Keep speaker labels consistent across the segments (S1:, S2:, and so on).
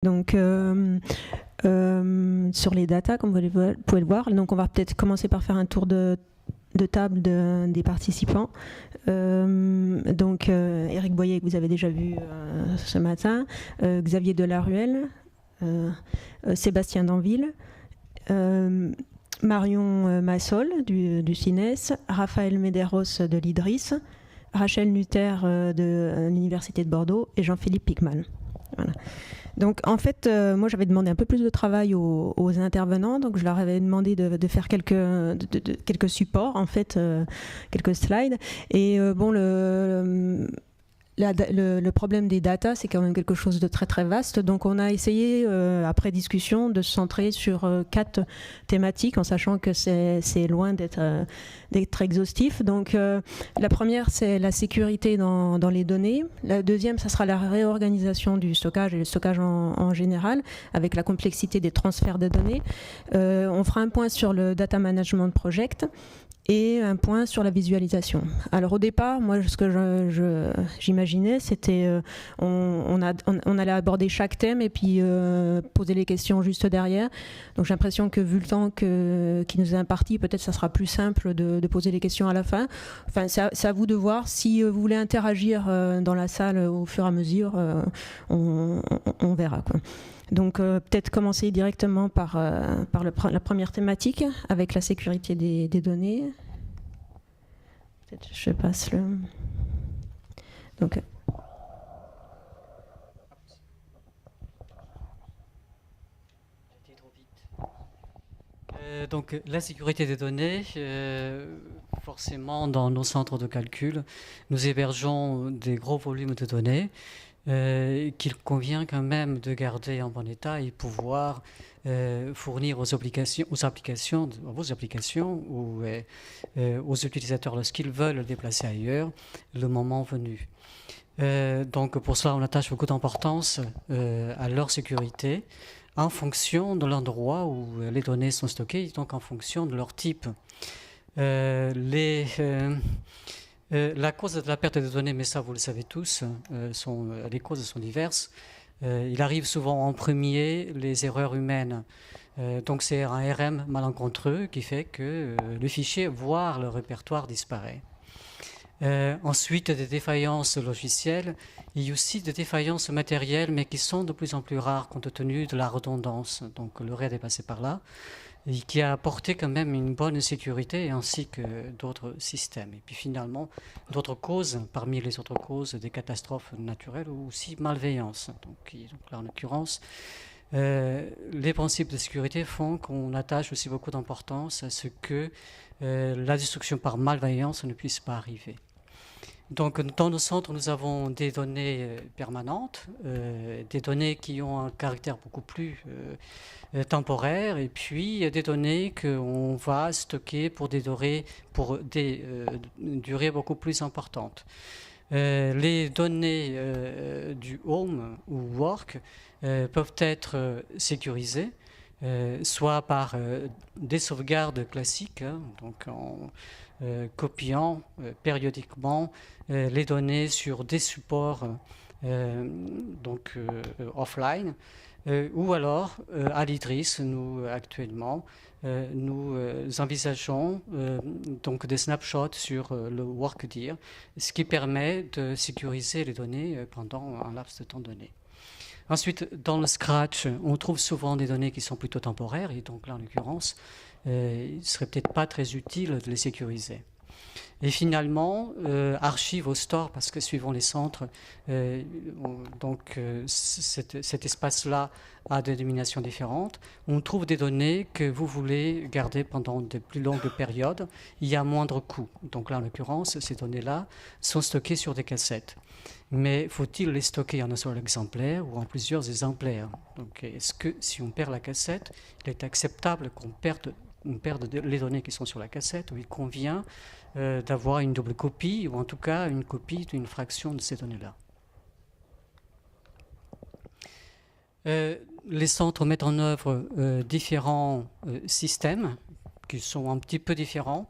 S1: Donc, sur les datas, comme vous pouvez le voir, donc on va peut-être commencer par faire un tour de table des participants. Donc, Éric Boyer, que vous avez déjà vu ce matin, Xavier Delaruelle, Sébastien Danville, Marion Massol du CINES, Raphaël Medeiros de l'IDRIS, Rachel Nutter de l'Université de Bordeaux et Jean-Philippe Picmal. Voilà. Donc en fait, moi j'avais demandé un peu plus de travail aux intervenants, donc je leur avais demandé de faire quelques supports, en fait, quelques slides. Et bon, le problème des data, c'est quand même quelque chose de très très vaste. Donc on a essayé, après discussion, de se centrer sur 4 thématiques, en sachant que c'est loin d'être exhaustif. Donc la première, c'est la sécurité dans les données. La deuxième, ça sera la réorganisation du stockage et le stockage en général, avec la complexité des transferts de données. On fera un point sur le Data Management Project et un point sur la visualisation. Alors au départ, moi, ce que j'imaginais, c'était on allait aborder chaque thème et puis poser les questions juste derrière. Donc j'ai l'impression que vu le temps qui nous est imparti, peut-être ça sera plus simple de poser les questions à la fin. Enfin, c'est à vous de voir. Si vous voulez interagir dans la salle au fur et à mesure, on verra, quoi. Donc peut-être commencer directement par la première thématique avec la sécurité des données. Peut-être je passe le... Donc,
S2: donc la sécurité des données, forcément dans nos centres de calcul, nous hébergeons des gros volumes de données qu'il convient quand même de garder en bon état et pouvoir fournir aux vos applications ou aux utilisateurs lorsqu'ils veulent le déplacer ailleurs, le moment venu. Donc pour cela, on attache beaucoup d'importance à leur sécurité en fonction de l'endroit où les données sont stockées, donc en fonction de leur type. La cause de la perte de données, mais ça vous le savez tous, les causes sont diverses. Il arrive souvent en premier les erreurs humaines. Donc c'est un RM malencontreux qui fait que le fichier, voire le répertoire, disparaît. Ensuite, des défaillances logicielles. Il y a aussi des défaillances matérielles, mais qui sont de plus en plus rares compte tenu de la redondance. Donc le RAID est passé par là, et qui a apporté quand même une bonne sécurité, ainsi que d'autres systèmes. Et puis finalement, d'autres causes, parmi les autres causes, des catastrophes naturelles ou aussi malveillance. Donc là, en l'occurrence, les principes de sécurité font qu'on attache aussi beaucoup d'importance à ce que la destruction par malveillance ne puisse pas arriver. Donc dans nos centres, nous avons des données permanentes, des données qui ont un caractère beaucoup plus temporaire, et puis des données qu'on va stocker pour des durées beaucoup plus importantes. Les données du home ou work peuvent être sécurisées, soit par des sauvegardes classiques, hein, donc en copiant périodiquement les données sur des supports offline, ou alors à l'IDRIS, nous actuellement nous envisageons donc des snapshots sur le WorkDir, ce qui permet de sécuriser les données pendant un laps de temps donné. Ensuite, dans le Scratch, on trouve souvent des données qui sont plutôt temporaires, et donc là, en l'occurrence, il ne serait peut-être pas très utile de les sécuriser. Et finalement, archive au store, parce que suivant les centres, cet espace-là a des dénominations différentes. On trouve des données que vous voulez garder pendant de plus longues périodes. Il y a moindre coût. Donc là, en l'occurrence, ces données-là sont stockées sur des cassettes. Mais faut-il les stocker en un seul exemplaire ou en plusieurs exemplaires? Donc, est-ce que si on perd la cassette, il est acceptable qu'on perde les données qui sont sur la cassette, ou il convient d'avoir une double copie, ou en tout cas une copie d'une fraction de ces données-là? Les centres mettent en œuvre différents systèmes qui sont un petit peu différents,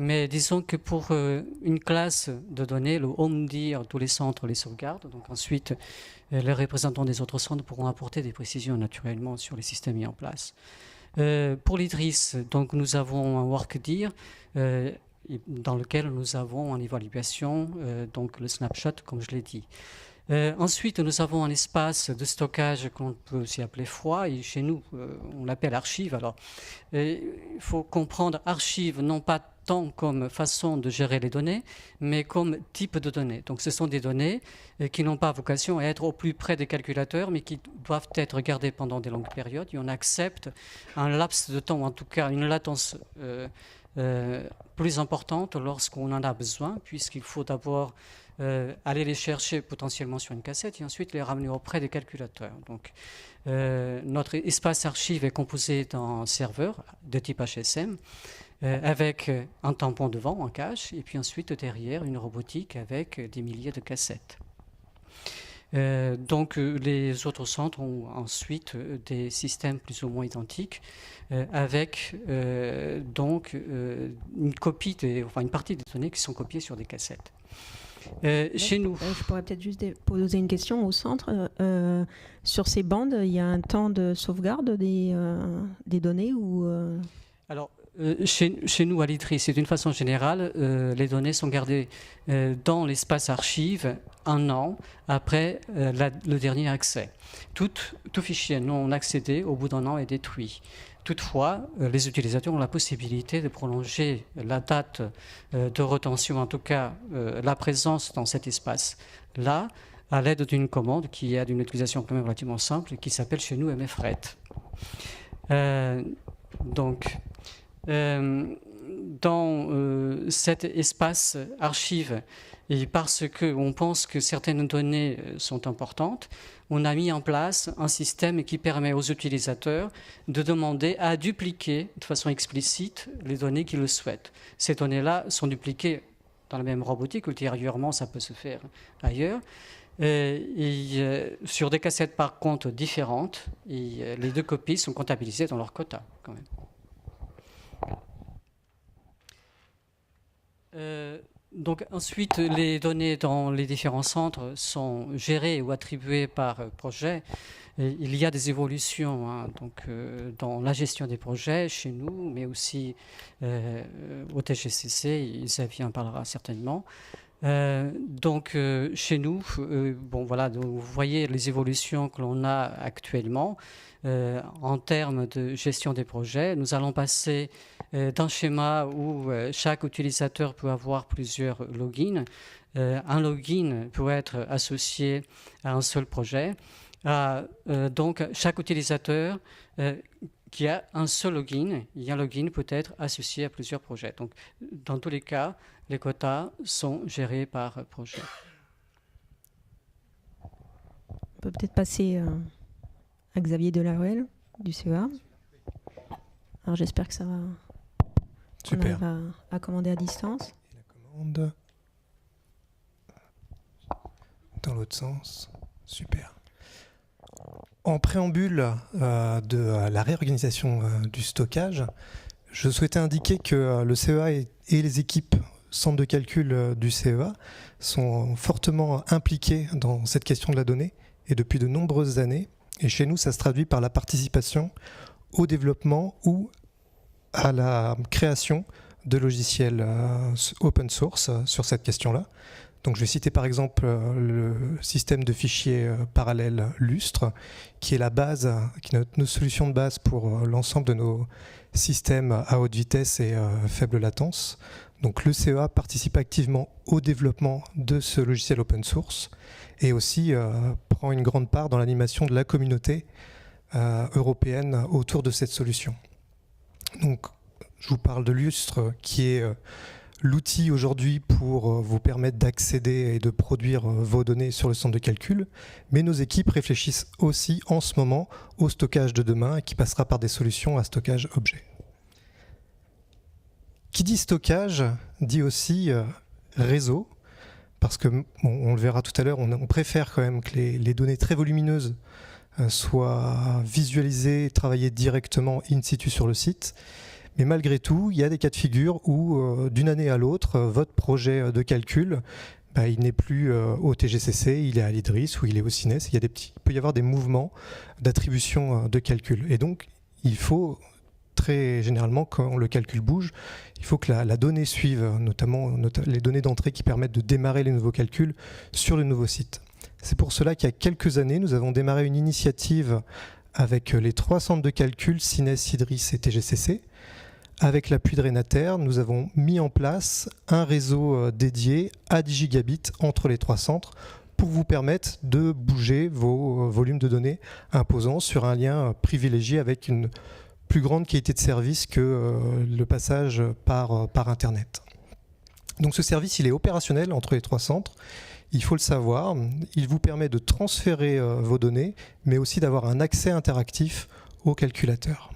S2: Mais disons que pour une classe de données, le home-dir, tous les centres les sauvegardent. Donc ensuite, les représentants des autres centres pourront apporter des précisions naturellement sur les systèmes mis en place. Pour l'IDRIS, donc nous avons un work-dir dans lequel nous avons en évaluation donc le snapshot, comme je l'ai dit. Ensuite, nous avons un espace de stockage qu'on peut aussi appeler froid, et chez nous, on l'appelle archive. Alors, il faut comprendre archive non pas tant comme façon de gérer les données, mais comme type de données. Donc, ce sont des données qui n'ont pas vocation à être au plus près des calculateurs, mais qui doivent être gardées pendant des longues périodes, et on accepte un laps de temps, en tout cas une latence plus importante lorsqu'on en a besoin, puisqu'il faut d'abord aller les chercher potentiellement sur une cassette et ensuite les ramener auprès des calculateurs. Donc, notre espace archive est composé d'un serveur de type HSM avec un tampon devant, un cache, et puis ensuite derrière une robotique avec des milliers de cassettes. Donc les autres centres ont ensuite des systèmes plus ou moins identiques avec donc une copie, une partie des données qui sont copiées sur des cassettes. Chez nous.
S1: Je pourrais peut-être juste poser une question au centre. Sur ces bandes, il y a un temps de sauvegarde des données ou
S2: Alors, chez nous, à l'IDRIS, c'est d'une façon générale, les données sont gardées dans l'espace archive un an après le dernier accès. Tout fichier non accédé au bout d'un an est détruit. Toutefois, les utilisateurs ont la possibilité de prolonger la date de rétention, en tout cas la présence dans cet espace-là, à l'aide d'une commande qui a d'une utilisation quand même relativement simple, qui s'appelle chez nous MFRET. Dans cet espace archive, et parce qu'on pense que certaines données sont importantes, on a mis en place un système qui permet aux utilisateurs de demander à dupliquer de façon explicite les données qu'ils le souhaitent. Ces données-là sont dupliquées dans la même robotique, ultérieurement ça peut se faire ailleurs, sur des cassettes par contre différentes, et les deux copies sont comptabilisées dans leur quota quand même. Donc ensuite, les données dans les différents centres sont gérées ou attribuées par projet. Et il y a des évolutions dans la gestion des projets chez nous, mais aussi au TGCC, Xavier en parlera certainement. Chez nous, vous voyez les évolutions que l'on a actuellement en termes de gestion des projets. Nous allons passer d'un schéma où chaque utilisateur peut avoir plusieurs logins. Un login peut être associé à un seul projet. Donc, chaque utilisateur qui a un seul login, et un login peut être associé à plusieurs projets. Donc, dans tous les cas, les quotas sont gérés par projet.
S1: On peut peut-être passer à Xavier Delaruelle du CEA. Alors j'espère que ça va.
S3: Super.
S1: On arrive à commander à distance.
S3: Et la commande dans l'autre sens. Super. En préambule de la réorganisation du stockage, je souhaitais indiquer que le CEA et les équipes centres de calcul du CEA sont fortement impliqués dans cette question de la donnée et depuis de nombreuses années. Et chez nous, ça se traduit par la participation au développement ou à la création de logiciels open source sur cette question-là. Donc, je vais citer par exemple le système de fichiers parallèle Lustre, qui est la base, qui est notre solution de base pour l'ensemble de nos systèmes à haute vitesse et faible latence. Donc, le CEA participe activement au développement de ce logiciel open source et aussi prend une grande part dans l'animation de la communauté européenne autour de cette solution. Donc, je vous parle de Lustre, qui est l'outil aujourd'hui pour vous permettre d'accéder et de produire vos données sur le centre de calcul. Mais nos équipes réfléchissent aussi en ce moment au stockage de demain, qui passera par des solutions à stockage objet. Qui dit stockage dit aussi réseau, parce que, on le verra tout à l'heure, on préfère quand même que les données très volumineuses soient visualisées et travaillées directement in situ sur le site. Mais malgré tout, il y a des cas de figure où, d'une année à l'autre, votre projet de calcul, il n'est plus au TGCC, il est à l'IDRIS ou il est au CINES. Il peut y avoir des mouvements d'attribution de calcul. Et donc, il faut très généralement, quand le calcul bouge, il faut que la donnée suive, notamment les données d'entrée qui permettent de démarrer les nouveaux calculs sur le nouveau site. C'est pour cela qu'il y a quelques années, nous avons démarré une initiative avec les 3 centres de calcul, CINES, IDRIS et TGCC. Avec l'appui de Renater, nous avons mis en place un réseau dédié à 10 gigabits entre les 3 centres pour vous permettre de bouger vos volumes de données imposants sur un lien privilégié avec une plus grande qualité de service que le passage par Internet. Donc ce service, il est opérationnel entre les 3 centres. Il faut le savoir. Il vous permet de transférer vos données, mais aussi d'avoir un accès interactif au calculateur.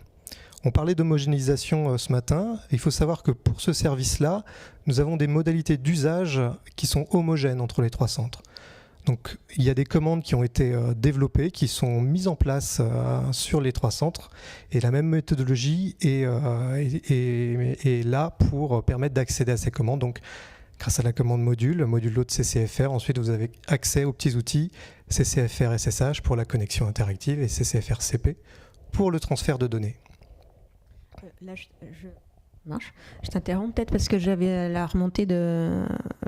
S3: On parlait d'homogénéisation ce matin. Il faut savoir que pour ce service-là, nous avons des modalités d'usage qui sont homogènes entre les 3 centres. Donc il y a des commandes qui ont été développées, qui sont mises en place sur les 3 centres. Et la même méthodologie est là pour permettre d'accéder à ces commandes. Donc grâce à la commande module load CCFR, ensuite vous avez accès aux petits outils CCFR SSH pour la connexion interactive et CCFR CP pour le transfert de données.
S1: Là, je t'interromps peut-être parce que j'avais la remontée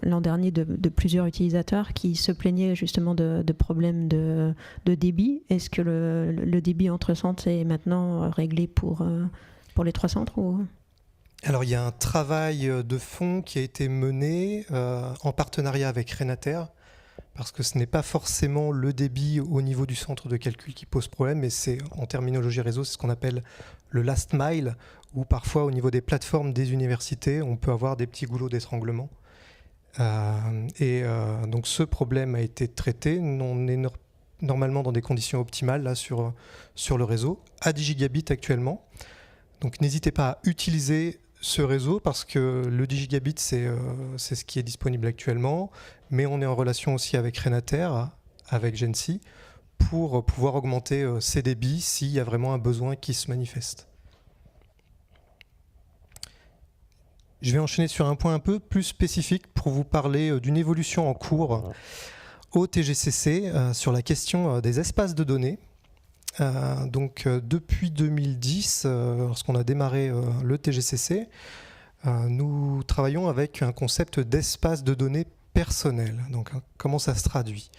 S1: l'an dernier de plusieurs utilisateurs qui se plaignaient justement de problèmes de débit. Est-ce que le débit entre centres est maintenant réglé pour les 3 centres ou...
S3: Alors il y a un travail de fond qui a été mené en partenariat avec Renater, parce que ce n'est pas forcément le débit au niveau du centre de calcul qui pose problème, mais c'est en terminologie réseau, c'est ce qu'on appelle le last mile, où parfois au niveau des plateformes des universités, on peut avoir des petits goulots d'étranglement. Donc ce problème a été traité. On est normalement dans des conditions optimales là, sur le réseau, à 10 gigabits actuellement. Donc n'hésitez pas à utiliser ce réseau parce que le 10 gigabits, c'est ce qui est disponible actuellement, mais on est en relation aussi avec Renater, avec Gency, pour pouvoir augmenter ces débits s'il y a vraiment un besoin qui se manifeste. Je vais enchaîner sur un point un peu plus spécifique pour vous parler d'une évolution en cours au TGCC sur la question des espaces de données. Depuis 2010, lorsqu'on a démarré le TGCC, nous travaillons avec un concept d'espace de données personnel. Donc, comment ça se traduit ?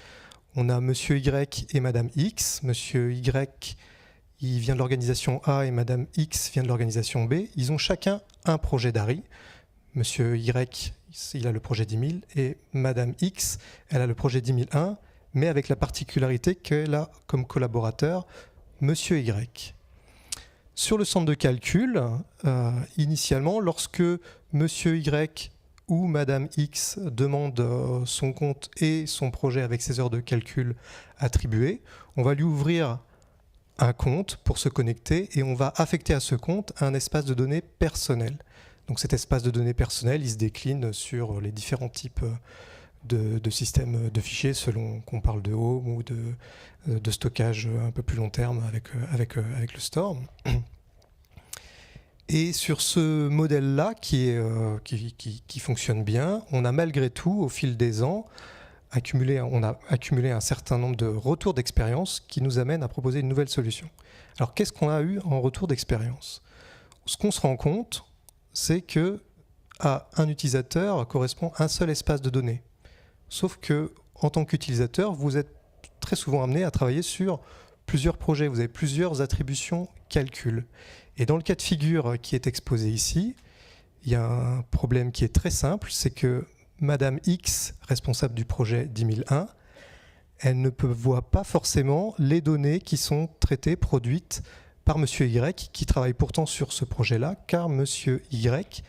S3: On a Monsieur Y et Madame X. Monsieur Y, il vient de l'organisation A et Madame X vient de l'organisation B. Ils ont chacun un projet d'ARI. Monsieur Y, il a le projet 10 000 et Madame X, elle a le projet 10 001, mais avec la particularité qu'elle a comme collaborateur Monsieur Y. Sur le centre de calcul, initialement, lorsque Monsieur Y ou Madame X demande son compte et son projet avec ses heures de calcul attribuées, on va lui ouvrir un compte pour se connecter et on va affecter à ce compte un espace de données personnel. Donc cet espace de données personnel, il se décline sur les différents types de systèmes de fichiers selon qu'on parle de home ou de stockage un peu plus long terme avec le store. Et sur ce modèle-là qui fonctionne bien, on a malgré tout, au fil des ans, accumulé un certain nombre de retours d'expérience qui nous amènent à proposer une nouvelle solution. Alors qu'est-ce qu'on a eu en retour d'expérience ? Ce qu'on se rend compte, c'est que à un utilisateur correspond un seul espace de données. Sauf que, en tant qu'utilisateur, vous êtes très souvent amené à travailler sur plusieurs projets. Vous avez plusieurs attributions calcul. Et dans le cas de figure qui est exposé ici, il y a un problème qui est très simple, c'est que Madame X, responsable du projet 10001, elle ne voit pas forcément les données qui sont traitées, produites par Monsieur Y, qui travaille pourtant sur ce projet-là, car Monsieur Y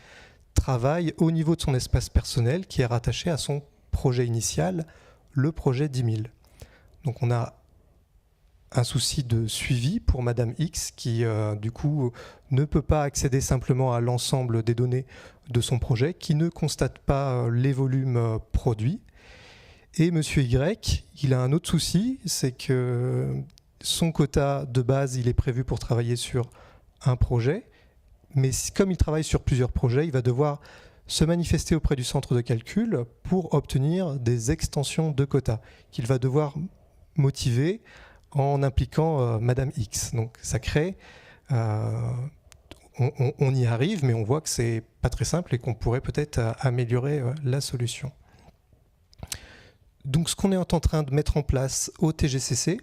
S3: travaille au niveau de son espace personnel qui est rattaché à son projet initial, le projet 10 000. Donc on a un souci de suivi pour Madame X qui, du coup, ne peut pas accéder simplement à l'ensemble des données de son projet, qui ne constate pas les volumes produits. Et Monsieur Y, il a un autre souci, c'est que son quota de base, il est prévu pour travailler sur un projet. mais comme il travaille sur plusieurs projets, il va devoir se manifester auprès du centre de calcul pour obtenir des extensions de quotas qu'il va devoir motiver en impliquant Madame X. Donc ça crée, on y arrive, mais on voit que c'est pas très simple et qu'on pourrait peut-être améliorer la solution. Donc ce qu'on est en train de mettre en place au TGCC,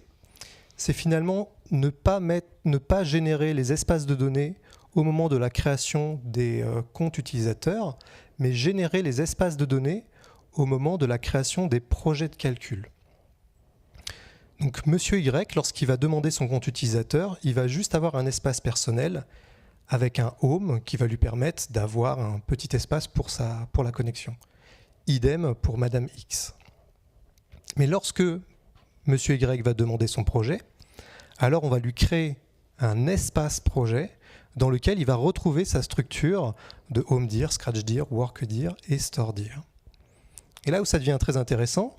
S3: c'est finalement ne pas générer les espaces de données au moment de la création des comptes utilisateurs, mais générer les espaces de données au moment de la création des projets de calcul. Donc Monsieur Y, lorsqu'il va demander son compte utilisateur, il va juste avoir un espace personnel avec un home qui va lui permettre d'avoir un petit espace pour la connexion. Idem pour Madame X. Mais lorsque Monsieur Y va demander son projet, alors on va lui créer un espace projet dans lequel il va retrouver sa structure de HomeDir, ScratchDir, WorkDir et StoreDir. Et là où ça devient très intéressant,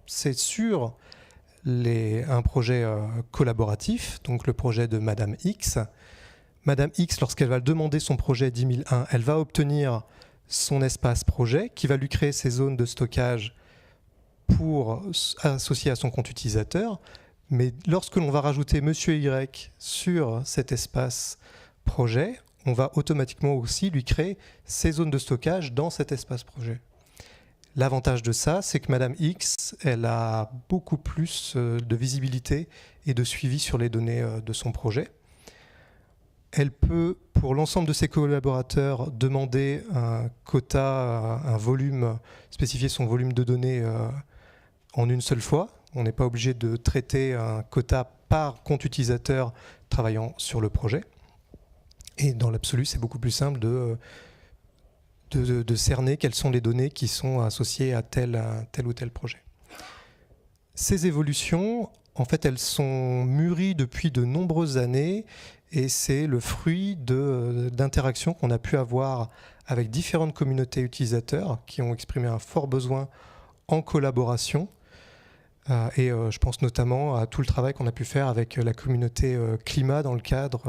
S3: c'est sur un projet collaboratif, donc le projet de Madame X. Madame X, lorsqu'elle va demander son projet 10001, elle va obtenir son espace projet qui va lui créer ses zones de stockage pour associer à son compte utilisateur. Mais lorsque l'on va rajouter Monsieur Y sur cet espace projet, on va automatiquement aussi lui créer ses zones de stockage dans cet espace projet. L'avantage de ça, c'est que Madame X, elle a beaucoup plus de visibilité et de suivi sur les données de son projet. Elle peut, pour l'ensemble de ses collaborateurs, demander un quota, un volume, spécifier son volume de données en une seule fois. On n'est pas obligé de traiter un quota par compte utilisateur travaillant sur le projet. Et dans l'absolu, c'est beaucoup plus simple de cerner quelles sont les données qui sont associées à tel ou tel projet. Ces évolutions, en fait, elles sont mûries depuis de nombreuses années et c'est le fruit d'interactions qu'on a pu avoir avec différentes communautés utilisateurs qui ont exprimé un fort besoin en collaboration. Et je pense notamment à tout le travail qu'on a pu faire avec la communauté climat dans le cadre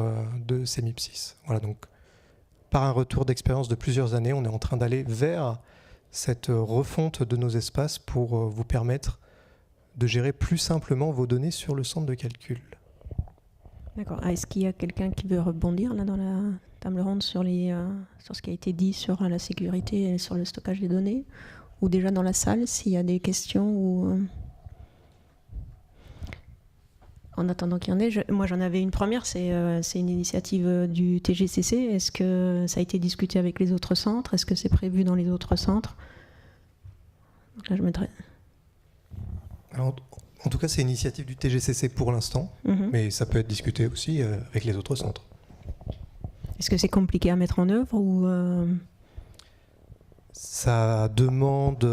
S3: de CEMIPSIS. Voilà, donc par un retour d'expérience de plusieurs années, on est en train d'aller vers cette refonte de nos espaces pour vous permettre de gérer plus simplement vos données sur le centre de calcul.
S1: D'accord. Est-ce qu'il y a quelqu'un qui veut rebondir là dans la table ronde sur ce qui a été dit sur la sécurité et sur le stockage des données, ou déjà dans la salle s'il y a des questions ou en attendant qu'il y en ait, moi j'en avais une première, c'est une initiative du TGCC. Est-ce que ça a été discuté avec les autres centres? Est-ce que c'est prévu dans les autres centres? Donc là, je mettrais...
S3: Alors, en tout cas, c'est une initiative du TGCC pour l'instant, mais ça peut être discuté aussi avec les autres centres.
S1: Est-ce que c'est compliqué à mettre en œuvre ou
S3: Ça demande...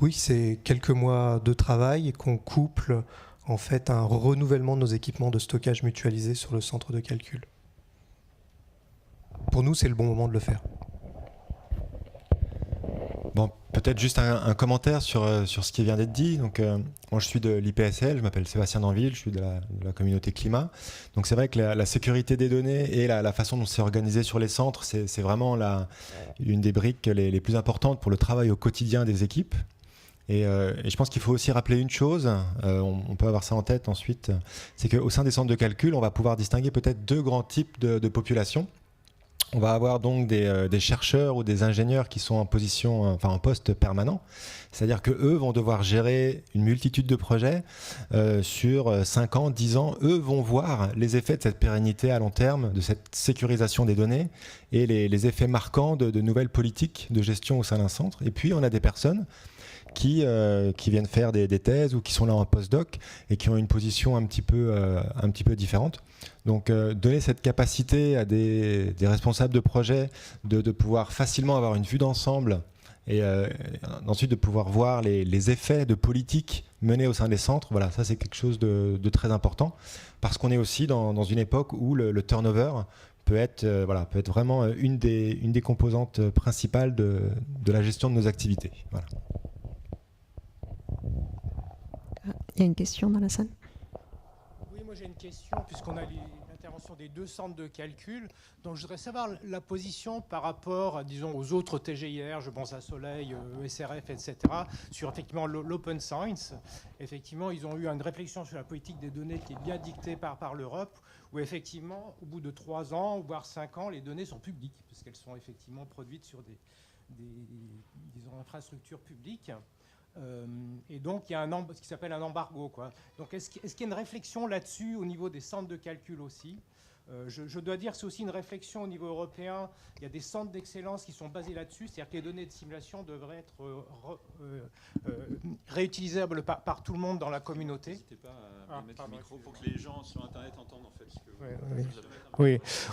S3: oui, c'est quelques mois de travail qu'on couple en fait un renouvellement de nos équipements de stockage mutualisés sur le centre de calcul. Pour nous, c'est le bon moment de le faire.
S4: Bon, peut-être juste un commentaire sur ce qui vient d'être dit. Donc, moi, je suis de l'IPSL, je m'appelle Sébastien Danville, je suis de la communauté climat. Donc, c'est vrai que la sécurité des données et la façon dont c'est organisé sur les centres, c'est vraiment une des briques les plus importantes pour le travail au quotidien des équipes. Et je pense qu'il faut aussi rappeler une chose, on peut avoir ça en tête ensuite, c'est qu'au sein des centres de calcul, on va pouvoir distinguer peut-être deux grands types de populations. On va avoir donc des chercheurs ou des ingénieurs qui sont en poste permanent, c'est-à-dire qu'eux vont devoir gérer une multitude de projets sur 5 ans, 10 ans. Eux vont voir les effets de cette pérennité à long terme, de cette sécurisation des données et les effets marquants de nouvelles politiques de gestion au sein d'un centre. Et puis on a des personnes qui viennent faire des thèses ou qui sont là en postdoc et qui ont une position un petit peu différente. Donc donner cette capacité à des responsables de projet de pouvoir facilement avoir une vue d'ensemble et ensuite de pouvoir voir les effets de politique menés au sein des centres, voilà, ça c'est quelque chose de très important parce qu'on est aussi dans une époque où le turnover peut être vraiment une des composantes principales de la gestion de nos activités. Voilà.
S1: Il y a une question dans la salle?
S3: Oui,
S5: moi j'ai une question, puisqu'on a l'intervention des 2 centres de calcul. Donc je voudrais savoir la position par rapport, disons, aux autres TGIR, je pense à Soleil, SRF, etc., sur effectivement l'open science. Effectivement, ils ont eu une réflexion sur la politique des données qui est bien dictée par l'Europe, où effectivement, au bout de 3 ans, voire 5 ans, les données sont publiques, puisqu'elles sont effectivement produites sur des disons, infrastructures publiques. Et donc, il y a ce qui s'appelle un embargo, quoi. Donc, est-ce qu'il y a une réflexion là-dessus au niveau des centres de calcul aussi ? Je dois dire que c'est aussi une réflexion au niveau européen. Il y a des centres d'excellence qui sont basés là-dessus, c'est-à-dire que les données de simulation devraient être réutilisables par tout le monde dans la communauté.
S6: N'hésitez pas à mettre le micro pour que les gens sur Internet entendent en fait ce que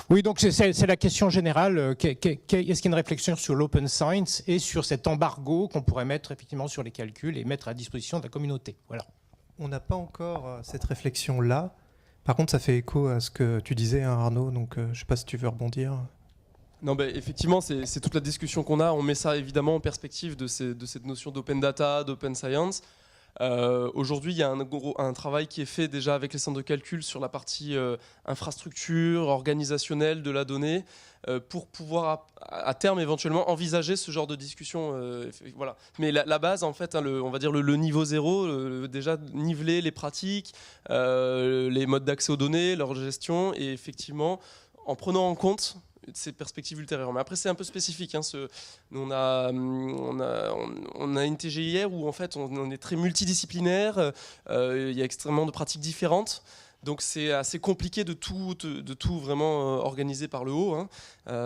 S5: oui, donc c'est la question générale. Est-ce qu'il y a une réflexion sur l'open science et sur cet embargo qu'on pourrait mettre effectivement sur les calculs et mettre à disposition de la communauté ? Voilà.
S3: On n'a pas encore cette réflexion-là. Par contre, ça fait écho à ce que tu disais, hein, Arnaud, donc je ne sais pas si tu veux rebondir.
S7: Non, effectivement, c'est toute la discussion qu'on a. On met ça évidemment en perspective de cette notion d'open data, d'open science. Aujourd'hui, il y a un travail qui est fait déjà avec les centres de calcul sur la partie infrastructure, organisationnelle de la donnée, pour pouvoir à terme éventuellement envisager ce genre de discussion. Voilà. Mais la base, en fait, hein, on va dire le niveau 0, déjà niveler les pratiques, les modes d'accès aux données, leur gestion, et effectivement, en prenant en compte ces perspectives ultérieures. Mais après, c'est un peu spécifique. Hein, on a une TGIR où en fait, on est très multidisciplinaire. Il y a extrêmement de pratiques différentes. Donc c'est assez compliqué de tout vraiment organiser par le haut. Hein.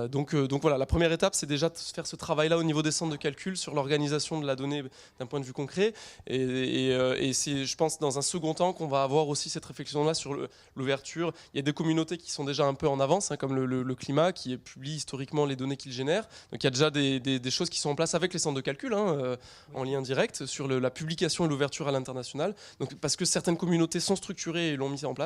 S7: Donc voilà, la première étape, c'est déjà de faire ce travail-là au niveau des centres de calcul sur l'organisation de la donnée d'un point de vue concret. Et c'est, je pense, dans un second temps qu'on va avoir aussi cette réflexion-là sur l'ouverture. Il y a des communautés qui sont déjà un peu en avance, hein, comme le climat, qui publie historiquement les données qu'il génère. Donc il y a déjà des choses qui sont en place avec les centres de calcul, hein, en lien direct, sur la publication et l'ouverture à l'international. Donc parce que certaines communautés sont structurées et l'ont mis en place.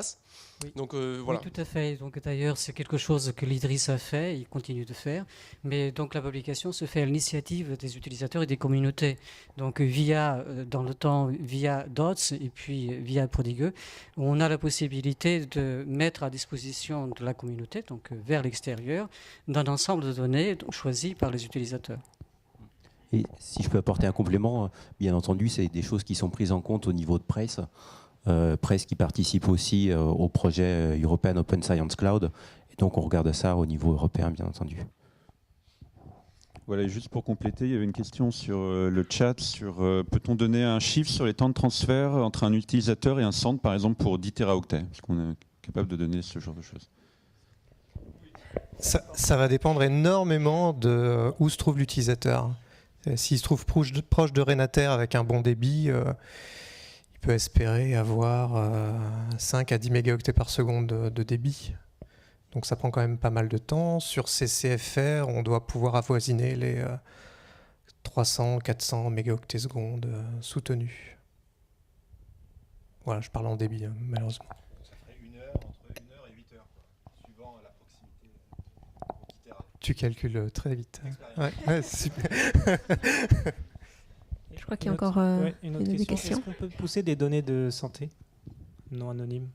S7: Oui. Donc voilà.
S2: Oui, tout à fait. Donc d'ailleurs, c'est quelque chose que l'IDRIS a fait, il continue de faire. Mais donc la publication se fait à l'initiative des utilisateurs et des communautés. Donc dans le temps, via DOTS et puis via Prodigueux, on a la possibilité de mettre à disposition de la communauté, donc vers l'extérieur, d'un ensemble de données choisies par les utilisateurs.
S8: Et si je peux apporter un complément, bien entendu, c'est des choses qui sont prises en compte au niveau de presse. Presse qui participe aussi au projet European Open Science Cloud. Et donc on regarde ça au niveau européen, bien entendu.
S6: Voilà, et juste pour compléter, il y avait une question sur le chat, peut-on donner un chiffre sur les temps de transfert entre un utilisateur et un centre, par exemple pour 10 teraoctets? Est-ce qu'on est capable de donner ce genre de choses?
S3: Ça va dépendre énormément de où se trouve l'utilisateur. S'il se trouve proche de Renater avec un bon débit, il peut espérer avoir 5 à 10 mégaoctets par seconde de débit. Donc ça prend quand même pas mal de temps. Sur CCFR, on doit pouvoir avoisiner les 300-400 mégaoctets secondes soutenus. Voilà, je parle en débit, hein, malheureusement.
S4: Ça ferait entre 1 heure et 8 heures, quoi, suivant la proximité au Kitera.
S3: Tu calcules très vite. Ouais, super.
S1: Je crois qu'il y a encore
S9: une autre question. Est-ce qu'on peut pousser des données de santé non anonymes?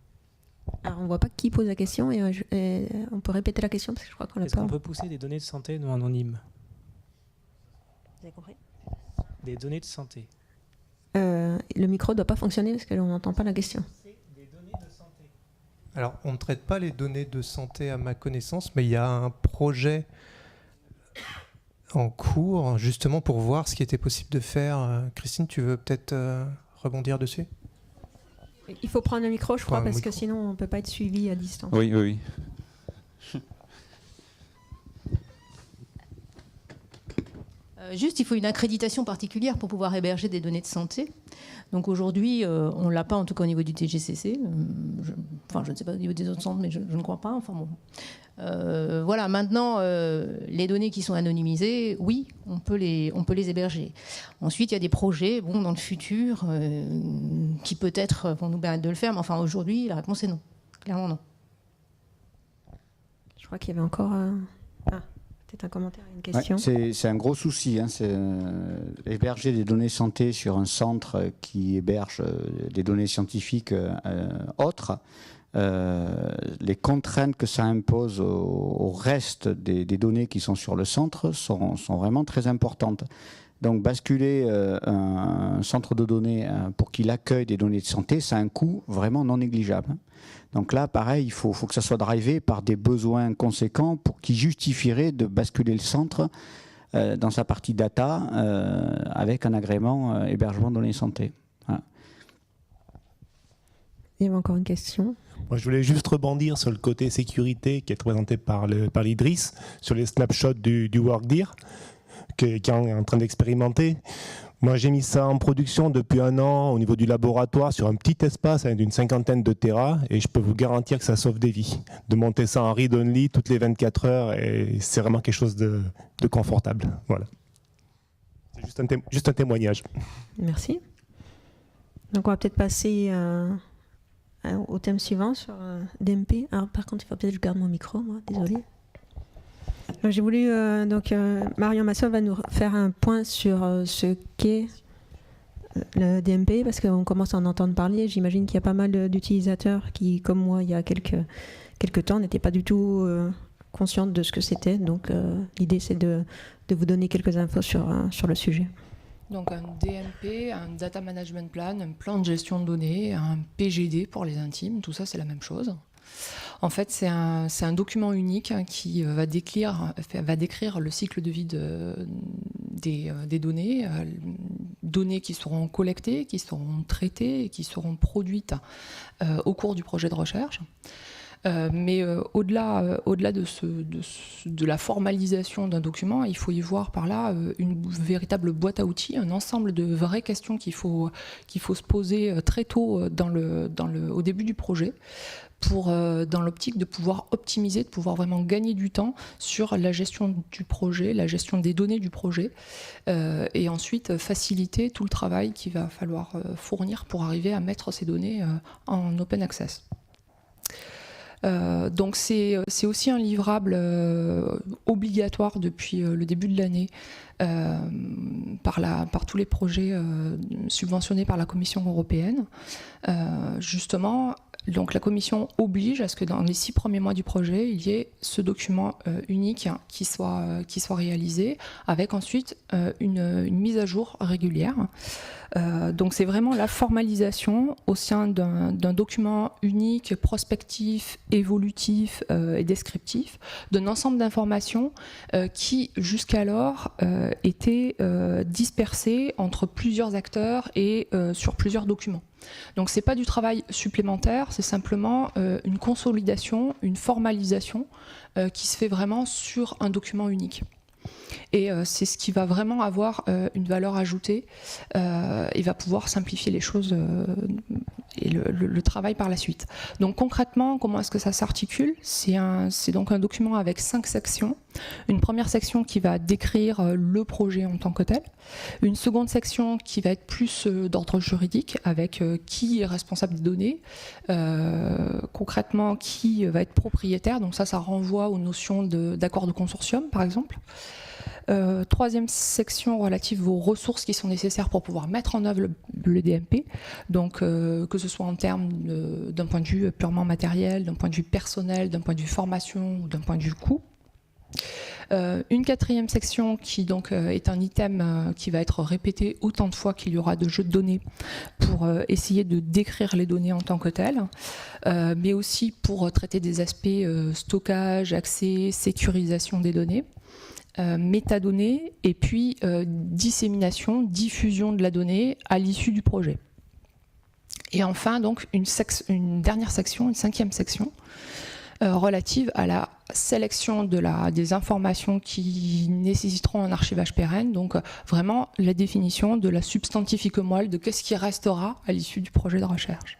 S1: Alors, on ne voit pas qui pose la question et on peut répéter la question parce que je crois qu'on l'a pas.
S9: Est-ce qu'on peut pousser des données de santé non anonymes?
S1: Vous avez compris?
S9: Des données de santé.
S1: Le micro ne doit pas fonctionner parce qu'on n'entend pas la question.
S9: Des données de santé.
S3: Alors, on ne traite pas les données de santé à ma connaissance, mais il y a un projet en cours, justement pour voir ce qui était possible de faire. Christine, tu veux peut-être rebondir dessus?
S1: Il faut prendre le micro, je crois, parce que sinon on ne peut pas être suivi à distance.
S6: Oui.
S10: Juste, il faut une accréditation particulière pour pouvoir héberger des données de santé. Donc aujourd'hui, on ne l'a pas, en tout cas au niveau du TGCC. Je ne sais pas au niveau des autres centres, mais je ne crois pas. Enfin bon. Voilà, maintenant, les données qui sont anonymisées, oui, on peut les héberger. Ensuite, il y a des projets, dans le futur, qui peut-être vont nous permettre de le faire, mais enfin aujourd'hui, la réponse est non. Clairement non.
S1: Je crois qu'il y avait encore peut-être un commentaire, une question.
S11: Ouais, c'est un gros souci, hein, c'est héberger des données santé sur un centre qui héberge des données scientifiques autres. les contraintes que ça impose au reste des données qui sont sur le centre sont vraiment très importantes. Donc basculer un centre de données pour qu'il accueille des données de santé, ça a un coût vraiment non négligeable. Donc là, pareil, il faut que ça soit drivé par des besoins conséquents pour qui justifieraient de basculer le centre dans sa partie data avec un agrément hébergement de données santé. Voilà.
S1: Il y avait encore une question.
S12: Moi, je voulais juste rebondir sur le côté sécurité qui est présenté par l'Idriss, sur les snapshots du WorkDir, qui est en train d'expérimenter. Moi, j'ai mis ça en production depuis 1 an au niveau du laboratoire sur un petit espace d'une 50aine de Tera et je peux vous garantir que ça sauve des vies. De monter ça en read-only toutes les 24 heures et c'est vraiment quelque chose de confortable. Voilà. C'est juste un témoignage.
S1: Merci. Donc, on va peut-être passer au thème suivant sur DMP. Alors, par contre, il faut peut-être que je garde mon micro, moi. Désolée. J'ai voulu, Marion Massol va nous faire un point sur ce qu'est le DMP, parce qu'on commence à en entendre parler. J'imagine qu'il y a pas mal d'utilisateurs qui, comme moi, il y a quelques temps, n'étaient pas du tout conscients de ce que c'était. Donc, l'idée, c'est de vous donner quelques infos sur le sujet.
S13: Donc, un DMP, un Data Management Plan, un plan de gestion de données, un PGD pour les intimes, tout ça, c'est la même chose. En fait, c'est un document unique qui va décrire le cycle de vie des données, données qui seront collectées, qui seront traitées et qui seront produites au cours du projet de recherche. Mais au-delà de la formalisation d'un document, il faut y voir par là une véritable boîte à outils, un ensemble de vraies questions qu'il faut se poser très tôt au début du projet, dans l'optique de pouvoir optimiser, de pouvoir vraiment gagner du temps sur la gestion du projet, la gestion des données du projet, et ensuite faciliter tout le travail qu'il va falloir fournir pour arriver à mettre ces données en open access. Donc c'est aussi un livrable obligatoire depuis le début de l'année par tous les projets subventionnés par la Commission européenne. Justement, donc la Commission oblige à ce que dans les 6 premiers mois du projet, il y ait ce document unique qui soit réalisé, avec ensuite une mise à jour régulière. Donc c'est vraiment la formalisation au sein d'un document unique, prospectif, évolutif et descriptif, d'un ensemble d'informations qui jusqu'alors étaient dispersées entre plusieurs acteurs et sur plusieurs documents. Donc c'est pas du travail supplémentaire, c'est simplement une consolidation, une formalisation qui se fait vraiment sur un document unique. Et c'est ce qui va vraiment avoir une valeur ajoutée et va pouvoir simplifier les choses et le travail par la suite. Donc concrètement, comment est-ce que ça s'articule ? C'est donc un document avec 5 sections. Une première section qui va décrire le projet en tant que tel. Une seconde section qui va être plus d'ordre juridique, avec qui est responsable des données, concrètement qui va être propriétaire. Donc ça renvoie aux notions d'accord de consortium, par exemple. Troisième section relative aux ressources qui sont nécessaires pour pouvoir mettre en œuvre le DMP, donc que ce soit en termes d'un point de vue purement matériel, d'un point de vue personnel, d'un point de vue formation ou d'un point de vue coût. Une quatrième section qui donc est un item qui va être répété autant de fois qu'il y aura de jeux de données pour essayer de décrire les données en tant que telles, mais aussi pour traiter des aspects stockage, accès, sécurisation des données. Métadonnées et puis dissémination, diffusion de la donnée à l'issue du projet. Et enfin donc une dernière section, une 5e section relative à la sélection des informations qui nécessiteront un archivage pérenne, donc vraiment la définition de la substantifique moelle de qu'est-ce qui restera à l'issue du projet de recherche.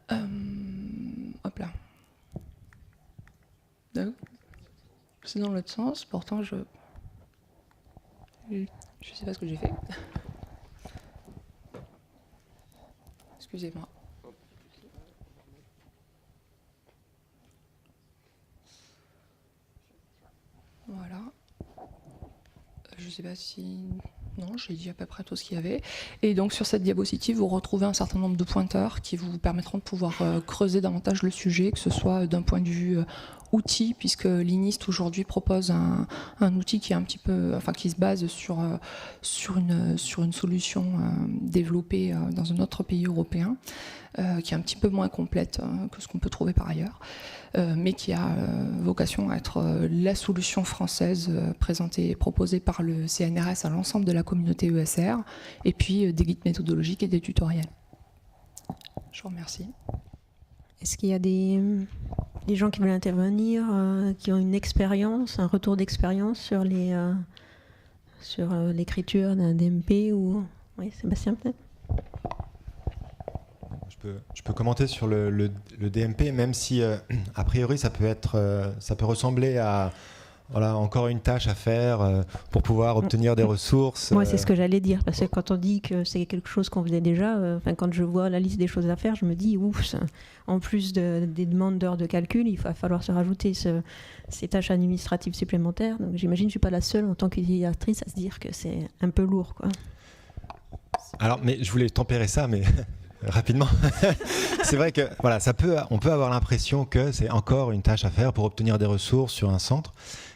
S13: Hop là. C'est dans l'autre sens, pourtant je sais pas ce que j'ai fait. Excusez-moi. Voilà. Je sais pas si Non, j'ai dit à peu près tout ce qu'il y avait. Et donc sur cette diapositive, vous retrouvez un certain nombre de pointeurs qui vous permettront de pouvoir creuser davantage le sujet, que ce soit d'un point de vue outil, puisque l'INIST aujourd'hui propose un outil qui est un petit peu, enfin qui se base sur une solution développée dans un autre pays européen, qui est un petit peu moins complète que ce qu'on peut trouver par ailleurs, mais qui a vocation à être la solution française présentée et proposée par le CNRS à l'ensemble de la communauté ESR, et puis des guides méthodologiques et des tutoriels. Je vous remercie.
S1: Est-ce qu'il y a des gens qui veulent intervenir, qui ont une expérience, un retour d'expérience sur l'écriture d'un DMP ou... Oui, Sébastien, peut-être.
S4: Je peux commenter sur le DMP, même si a priori ça peut ressembler à encore une tâche à faire pour pouvoir obtenir des ressources.
S1: Moi, c'est ce que j'allais dire, parce que quand on dit que c'est quelque chose qu'on faisait déjà, quand je vois la liste des choses à faire, je me dis, ouf, en plus des demandes d'heures de calcul, il va falloir se rajouter ces tâches administratives supplémentaires. Donc j'imagine que je ne suis pas la seule en tant qu'utilisatrice à se dire que c'est un peu lourd, quoi.
S4: Alors, mais je voulais tempérer ça, mais... rapidement. C'est vrai que on peut avoir l'impression que c'est encore une tâche à faire pour obtenir des ressources sur un centre.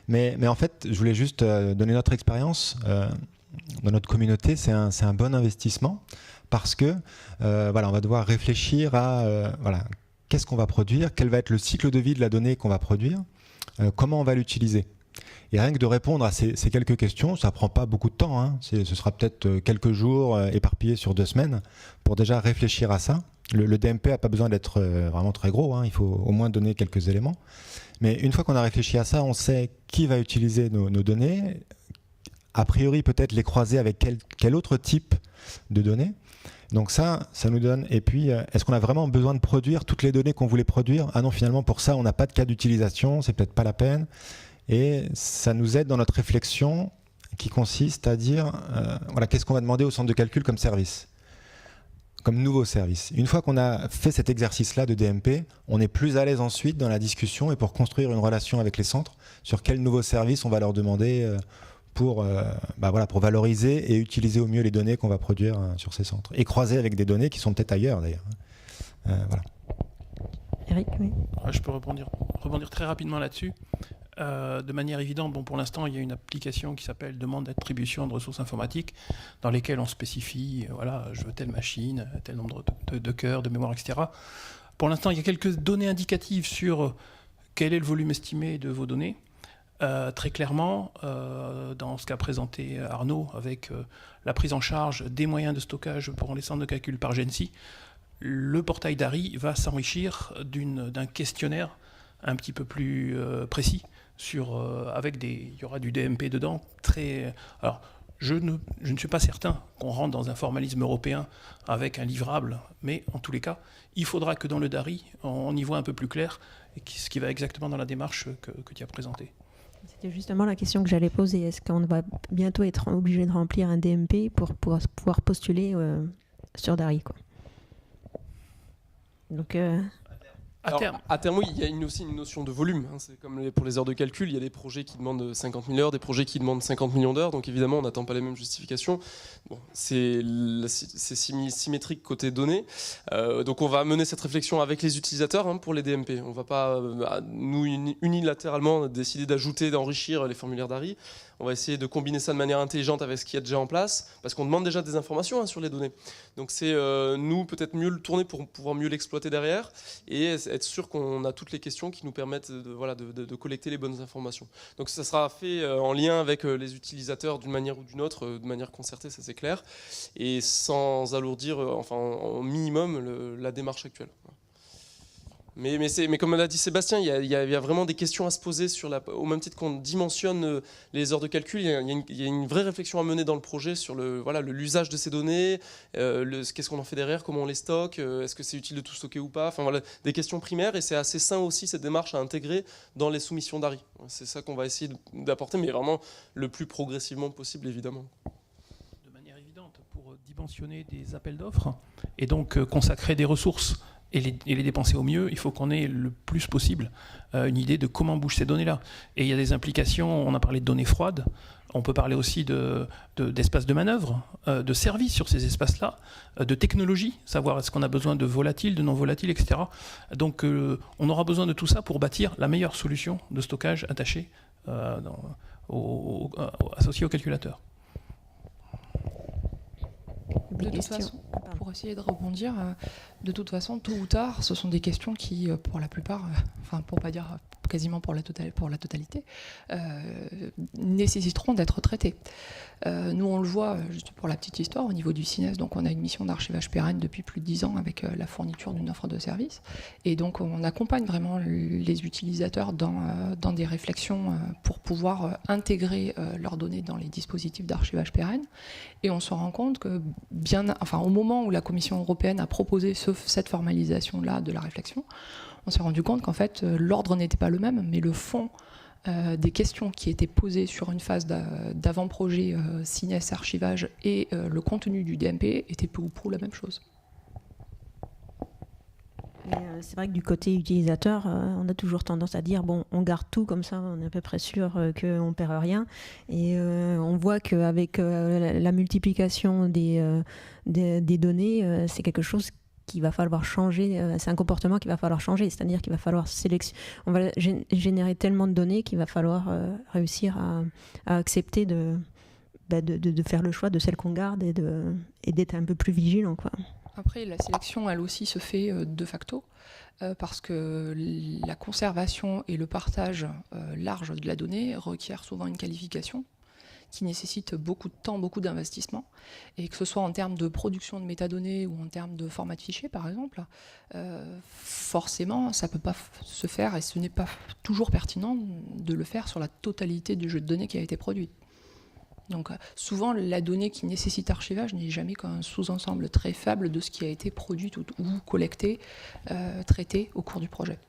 S4: Mais en fait, je voulais juste donner notre expérience dans notre communauté. C'est un bon investissement parce que on va devoir réfléchir à qu'est-ce qu'on va produire, quel va être le cycle de vie de la donnée qu'on va produire, comment on va l'utiliser. Et rien que de répondre à ces quelques questions, ça ne prend pas beaucoup de temps, hein. Ce sera peut-être quelques jours éparpillés sur 2 semaines pour déjà réfléchir à ça. Le DMP n'a pas besoin d'être vraiment très gros, hein. Il faut au moins donner quelques éléments. Mais une fois qu'on a réfléchi à ça, on sait qui va utiliser nos données, a priori peut-être les croiser avec quel autre type de données. Donc ça nous donne... Et puis, est-ce qu'on a vraiment besoin de produire toutes les données qu'on voulait produire ? Ah non, finalement, pour ça, on n'a pas de cas d'utilisation, c'est peut-être pas la peine. Et ça nous aide dans notre réflexion qui consiste à dire qu'est-ce qu'on va demander au centre de calcul comme service, comme nouveau service. Une fois qu'on a fait cet exercice-là de DMP, on est plus à l'aise ensuite dans la discussion et pour construire une relation avec les centres sur quel nouveau service on va leur demander pour valoriser et utiliser au mieux les données qu'on va produire sur ces centres. Et croiser avec des données qui sont peut-être ailleurs d'ailleurs. Voilà.
S1: Eric, oui.
S14: Je peux rebondir très rapidement là-dessus. De manière évidente, pour l'instant, il y a une application qui s'appelle demande d'attribution de ressources informatiques dans lesquelles on spécifie, je veux telle machine, tel nombre de cœurs, de mémoire, etc. Pour l'instant, il y a quelques données indicatives sur quel est le volume estimé de vos données. Très clairement, dans ce qu'a présenté Arnaud, avec la prise en charge des moyens de stockage pour les centres de calcul par GENSI, le portail DARI va s'enrichir d'un questionnaire un petit peu plus précis, il y aura du DMP dedans. Alors, je ne suis pas certain qu'on rentre dans un formalisme européen avec un livrable, mais en tous les cas, il faudra que dans le DARI, on y voit un peu plus clair, ce qui va exactement dans la démarche que tu as présentée.
S1: C'était justement la question que j'allais poser. Est-ce qu'on va bientôt être obligé de remplir un DMP pour pouvoir postuler sur DARI, quoi. Donc...
S7: À terme, oui, il y a aussi une notion de volume. Hein. C'est comme pour les heures de calcul, il y a des projets qui demandent 50 000 heures, des projets qui demandent 50 millions d'heures. Donc évidemment, on n'attend pas les mêmes justifications. C'est symétrique côté données. Donc on va mener cette réflexion avec les utilisateurs pour les DMP. On ne va pas, nous, unilatéralement, décider d'ajouter, d'enrichir les formulaires DARI. On va essayer de combiner ça de manière intelligente avec ce qu'il y a déjà en place, parce qu'on demande déjà des informations sur les données. Donc c'est nous peut-être mieux le tourner pour pouvoir mieux l'exploiter derrière et être sûr qu'on a toutes les questions qui nous permettent de collecter les bonnes informations. Donc ça sera fait en lien avec les utilisateurs d'une manière ou d'une autre, de manière concertée, ça c'est clair, et sans alourdir, au minimum, la démarche actuelle. Mais comme l'a dit Sébastien, il y a vraiment des questions à se poser au même titre qu'on dimensionne les heures de calcul. Il y a une vraie réflexion à mener dans le projet sur l'usage de ces données, qu'est-ce qu'on en fait derrière, comment on les stocke, est-ce que c'est utile de tout stocker ou pas. Des questions primaires, et c'est assez sain aussi cette démarche à intégrer dans les soumissions DARI. C'est ça qu'on va essayer d'apporter, mais vraiment le plus progressivement possible, évidemment.
S14: De manière évidente, pour dimensionner des appels d'offres et donc consacrer des ressources et les dépenser au mieux, il faut qu'on ait le plus possible une idée de comment bougent ces données-là. Et il y a des implications, on a parlé de données froides, on peut parler aussi d'espaces de manœuvre, de services sur ces espaces-là, de technologie, savoir est-ce qu'on a besoin de volatiles, de non volatiles, etc. Donc on aura besoin de tout ça pour bâtir la meilleure solution de stockage attachée associée au calculateur.
S13: De toute façon, pour essayer de rebondir, de toute façon, tôt ou tard, ce sont des questions qui, pour la plupart, enfin pour pas dire quasiment pour la totalité, nécessiteront d'être traitées. Nous, on le voit, juste pour la petite histoire, au niveau du CINES, donc on a une mission d'archivage pérenne depuis plus de 10 ans avec la fourniture d'une offre de service. Et donc, on accompagne vraiment les utilisateurs dans des réflexions pour pouvoir intégrer leurs données dans les dispositifs d'archivage pérenne. Et on se rend compte que au moment où la Commission européenne a proposé cette formalisation-là de la réflexion, on s'est rendu compte qu'en fait, l'ordre n'était pas le même, mais le fond des questions qui étaient posées sur une phase d'avant-projet CINES archivage et le contenu du DMP étaient peu ou prou la même chose.
S1: C'est vrai que du côté utilisateur, on a toujours tendance à dire bon, on garde tout comme ça, on est à peu près sûr qu'on ne perd rien. Et on voit qu'avec la multiplication des données, c'est quelque chose qu'il va falloir changer. C'est un comportement qu'il va falloir changer, c'est-à-dire qu'il va falloir on va générer tellement de données qu'il va falloir réussir à accepter de faire le choix de celles qu'on garde et d'être un peu plus vigilant, quoi.
S13: Après, la sélection, elle aussi, se fait de facto, parce que la conservation et le partage large de la donnée requièrent souvent une qualification qui nécessite beaucoup de temps, beaucoup d'investissement, et que ce soit en termes de production de métadonnées ou en termes de format de fichier, par exemple, forcément, ça ne peut pas se faire, et ce n'est pas toujours pertinent de le faire sur la totalité du jeu de données qui a été produit. Donc souvent, la donnée qui nécessite archivage n'est jamais qu'un sous-ensemble très faible de ce qui a été produit ou collecté, traité au cours du projet.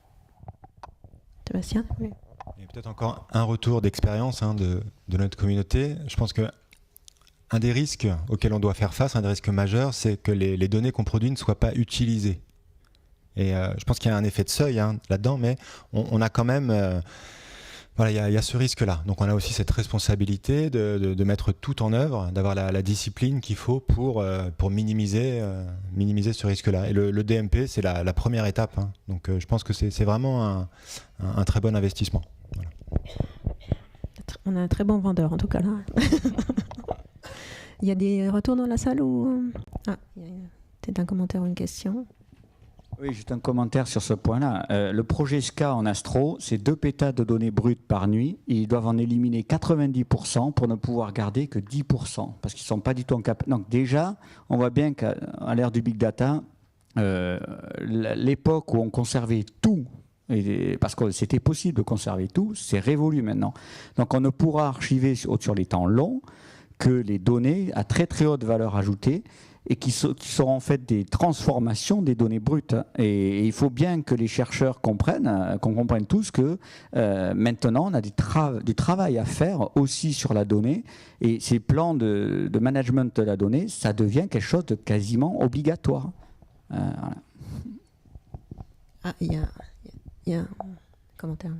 S1: Sébastien ? Oui.
S4: Il y a peut-être encore un retour d'expérience de notre communauté. Je pense qu'un des risques auxquels on doit faire face, un des risques majeurs, c'est que les données qu'on produit ne soient pas utilisées. Et je pense qu'il y a un effet de seuil là-dedans, mais on a quand même... Voilà, il y a ce risque-là. Donc on a aussi cette responsabilité de mettre tout en œuvre, d'avoir la discipline qu'il faut pour minimiser ce risque-là. Et le DMP, c'est la première étape. Donc je pense que c'est vraiment un très bon investissement. Voilà.
S1: On a un très bon vendeur en tout cas là. Il y a des retours dans la salle ou... Ah, il y a peut-être un commentaire ou une question.
S11: Oui, juste un commentaire sur ce point-là. Le projet SCA en Astro, c'est 2 pétas de données brutes par nuit. Ils doivent en éliminer 90% pour ne pouvoir garder que 10%, parce qu'ils ne sont pas du tout en capacité. Donc déjà, on voit bien qu'à l'ère du big data, l'époque où on conservait tout, parce que c'était possible de conserver tout, c'est révolu maintenant. Donc on ne pourra archiver sur les temps longs que les données à très très haute valeur ajoutée, et qui seront en fait des transformations des données brutes. Et il faut bien que les chercheurs comprennent, qu'on comprenne tous que maintenant on a du travail à faire aussi sur la donnée, et ces plans de management de la donnée, ça devient quelque chose de quasiment obligatoire. Voilà.
S1: Ah, il y a un commentaire.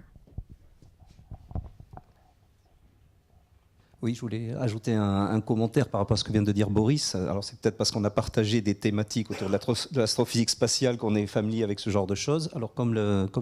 S15: Oui, je voulais ajouter un commentaire par rapport à ce que vient de dire Boris. Alors c'est peut-être parce qu'on a partagé des thématiques autour de l'astrophysique spatiale qu'on est familier avec ce genre de choses. Alors comme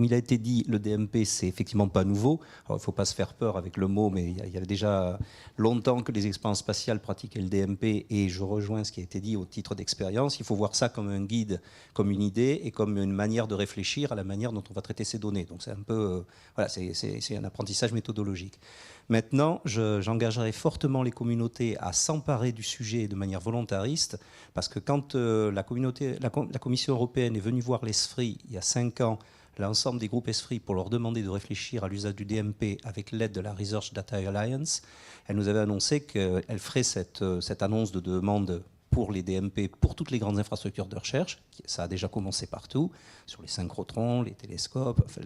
S15: il a été dit, le DMP c'est effectivement pas nouveau. Alors il ne faut pas se faire peur avec le mot, mais il y a déjà longtemps que les expériences spatiales pratiquaient le DMP, et je rejoins ce qui a été dit au titre d'expérience. Il faut voir ça comme un guide, comme une idée et comme une manière de réfléchir à la manière dont on va traiter ces données. Donc c'est un peu, voilà, c'est un apprentissage méthodologique. Maintenant, j'engagerai fortement les communautés à s'emparer du sujet de manière volontariste, parce que quand la Commission européenne est venue voir l'ESFRI il y a 5 ans, l'ensemble des groupes ESFRI, pour leur demander de réfléchir à l'usage du DMP avec l'aide de la Research Data Alliance, elle nous avait annoncé qu'elle ferait cette annonce de demande pour les DMP, pour toutes les grandes infrastructures de recherche. Ça a déjà commencé partout, sur les synchrotrons, les télescopes, enfin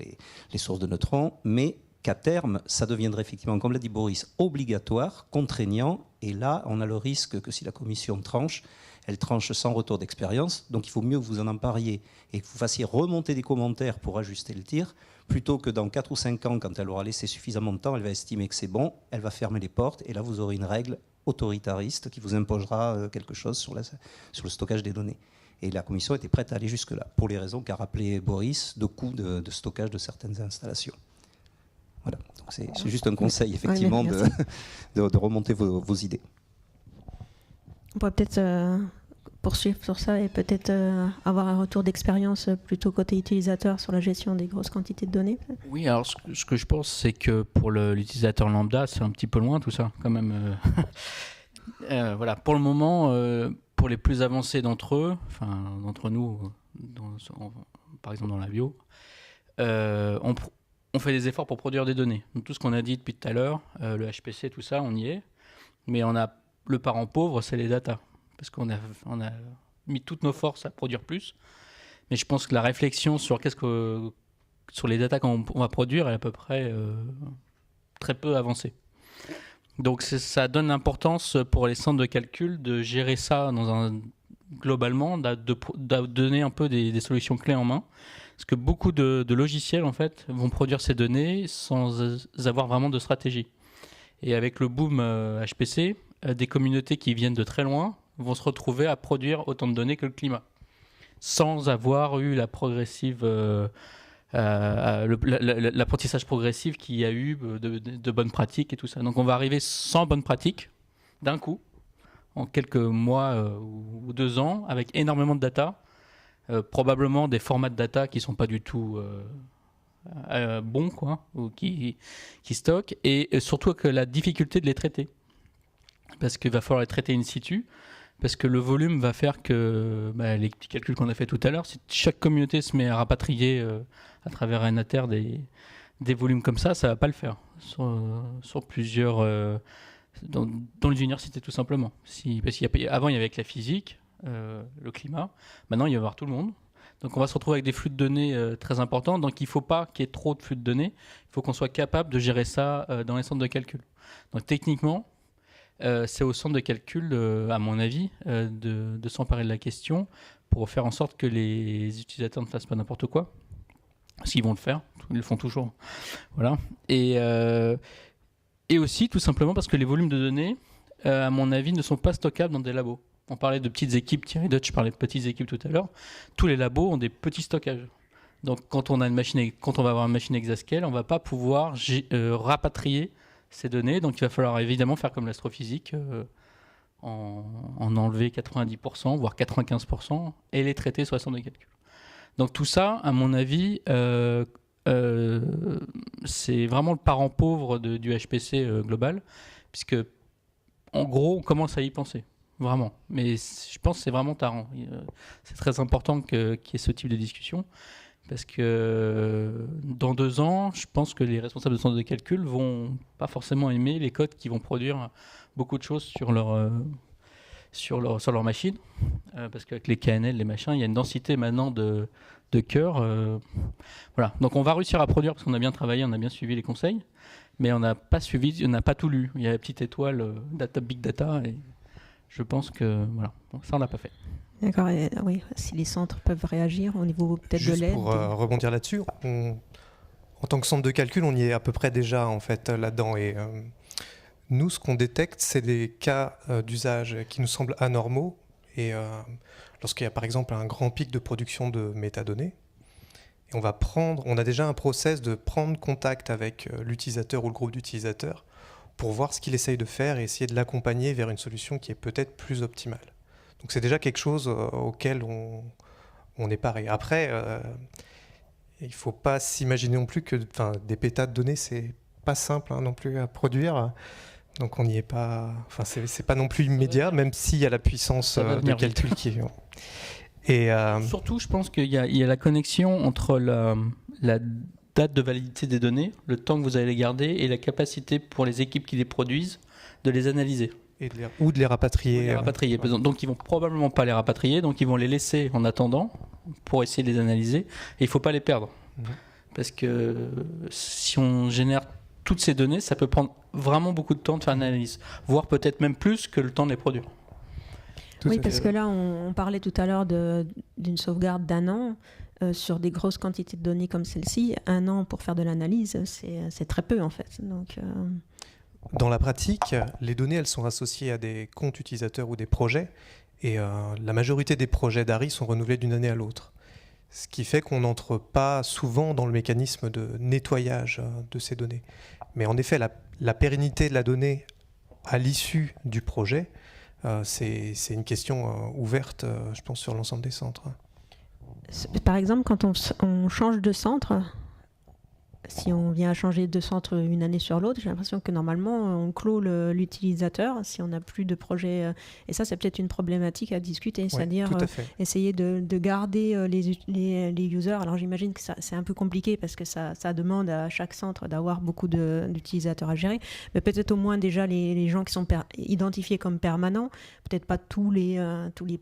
S15: les sources de neutrons, mais qu'à terme, ça deviendrait effectivement, comme l'a dit Boris, obligatoire, contraignant, et là, on a le risque que si la Commission tranche, elle tranche sans retour d'expérience. Donc il faut mieux que vous en empariez et que vous fassiez remonter des commentaires pour ajuster le tir, plutôt que dans 4 ou 5 ans, quand elle aura laissé suffisamment de temps, elle va estimer que c'est bon, elle va fermer les portes, et là vous aurez une règle autoritariste qui vous imposera quelque chose sur le stockage des données. Et la Commission était prête à aller jusque-là, pour les raisons qu'a rappelé Boris, de coûts de stockage de certaines installations. Voilà, donc c'est juste un conseil, effectivement, de remonter vos idées.
S1: On pourrait peut-être poursuivre sur ça et peut-être avoir un retour d'expérience plutôt côté utilisateur sur la gestion des grosses quantités de données.
S14: Oui, alors ce que je pense, c'est que pour l'utilisateur lambda, c'est un petit peu loin tout ça, quand même. Voilà, pour le moment, pour les plus avancés d'entre eux, enfin d'entre nous, par exemple dans la bio, on fait des efforts pour produire des données. Donc, tout ce qu'on a dit depuis tout à l'heure, le HPC, tout ça, on y est. Mais le parent pauvre, c'est les data. Parce qu'on a mis toutes nos forces à produire plus. Mais je pense que la réflexion sur sur les data qu'on va produire est à peu près très peu avancée. Donc ça donne l'importance pour les centres de calcul de gérer ça globalement, de donner un peu des solutions clés en main. Parce que beaucoup de logiciels en fait vont produire ces données sans avoir vraiment de stratégie. Et avec le boom HPC, des communautés qui viennent de très loin vont se retrouver à produire autant de données que le climat, sans avoir eu la progressive, l'apprentissage progressif qu'il y a eu de bonnes pratiques et tout ça. Donc on va arriver sans bonnes pratiques d'un coup, en quelques mois ou 2 ans, avec énormément de data, probablement des formats de data qui ne sont pas du tout bons, quoi, ou qui stockent, et surtout que la difficulté de les traiter. Parce qu'il va falloir les traiter in situ, parce que le volume va faire que les petits calculs qu'on a fait tout à l'heure, si chaque communauté se met à rapatrier à travers un Ether des volumes comme ça ne va pas le faire sur plusieurs dans les universités tout simplement. Parce qu'avant il y avait avec la physique, le climat, maintenant il va y avoir tout le monde. Donc on va se retrouver avec des flux de données très importants, donc il ne faut pas qu'il y ait trop de flux de données, il faut qu'on soit capable de gérer ça dans les centres de calcul. Donc techniquement, c'est au centre de calcul, à mon avis, de s'emparer de la question pour faire en sorte que les utilisateurs ne fassent pas n'importe quoi. Parce qu'ils vont le faire, ils le font toujours. Voilà. Et aussi, tout simplement, parce que les volumes de données, à mon avis, ne sont pas stockables dans des labos. On parlait de petites équipes, Thierry Dutch parlait de petites équipes tout à l'heure. Tous les labos ont des petits stockages. Donc quand on va avoir une machine exascale, on ne va pas pouvoir rapatrier ces données, donc il va falloir évidemment faire comme l'astrophysique, en enlever 90%, voire 95%, et les traiter sur les centres de calcul. Donc tout ça, à mon avis, c'est vraiment le parent pauvre du HPC global, puisque en gros, on commence à y penser, vraiment. Mais je pense que c'est vraiment tard. C'est très important qu'il y ait ce type de discussion. Parce que dans 2 ans, je pense que les responsables de centres de calcul vont pas forcément aimer les codes qui vont produire beaucoup de choses sur leur machine. Parce qu'avec les KNL, les machins, il y a une densité maintenant de cœurs. Voilà. Donc on va réussir à produire parce qu'on a bien travaillé, on a bien suivi les conseils. Mais on n'a pas suivi, on n'a pas tout lu. Il y a la petite étoile data, big data. Et je pense que voilà, ça on n'a pas fait.
S1: D'accord, oui, si les centres peuvent réagir au niveau peut-être de l'aide.
S3: Pour rebondir là-dessus, en tant que centre de calcul, on y est à peu près déjà en fait là-dedans. Et nous, ce qu'on détecte, c'est des cas d'usage qui nous semblent anormaux. Et lorsqu'il y a par exemple un grand pic de production de métadonnées, et on a déjà un process de prendre contact avec l'utilisateur ou le groupe d'utilisateurs pour voir ce qu'il essaye de faire et essayer de l'accompagner vers une solution qui est peut-être plus optimale. Donc c'est déjà quelque chose auquel on est pareil. Après, il ne faut pas s'imaginer non plus que des pétas de données, c'est pas simple non plus à produire. Donc on n'y est pas. Enfin, c'est pas non plus immédiat, même s'il y a la puissance de calcul qui est. Et
S14: surtout, je pense qu'il y a la connexion entre la date de validité des données, le temps que vous allez les garder, et la capacité pour les équipes qui les produisent de les analyser.
S3: Ou de les rapatrier.
S14: Donc ils vont probablement pas les rapatrier, donc ils vont les laisser en attendant pour essayer de les analyser. Et il faut pas les perdre, parce que si on génère toutes ces données, ça peut prendre vraiment beaucoup de temps de faire une analyse, voire peut-être même plus que le temps de les produire.
S1: Oui, parce que là, on parlait tout à l'heure d'une sauvegarde d'1 an. Sur des grosses quantités de données comme celle-ci, 1 an pour faire de l'analyse, c'est très peu en fait. Donc,
S3: Dans la pratique, les données, elles sont associées à des comptes utilisateurs ou des projets, et la majorité des projets d'ARI sont renouvelés d'une année à l'autre. Ce qui fait qu'on n'entre pas souvent dans le mécanisme de nettoyage de ces données. Mais en effet, la pérennité de la donnée à l'issue du projet, c'est une question ouverte, je pense, sur l'ensemble des centres.
S1: Par exemple, quand on change de centre, si on vient à changer de centre une année sur l'autre, j'ai l'impression que normalement on clôt l'utilisateur si on n'a plus de projet. Et ça, c'est peut-être une problématique à discuter, c'est-à-dire essayer de garder les users. Alors j'imagine que c'est un peu compliqué parce que ça demande à chaque centre d'avoir beaucoup d'utilisateurs à gérer, mais peut-être au moins déjà les gens qui sont identifiés comme permanents, peut-être pas tous les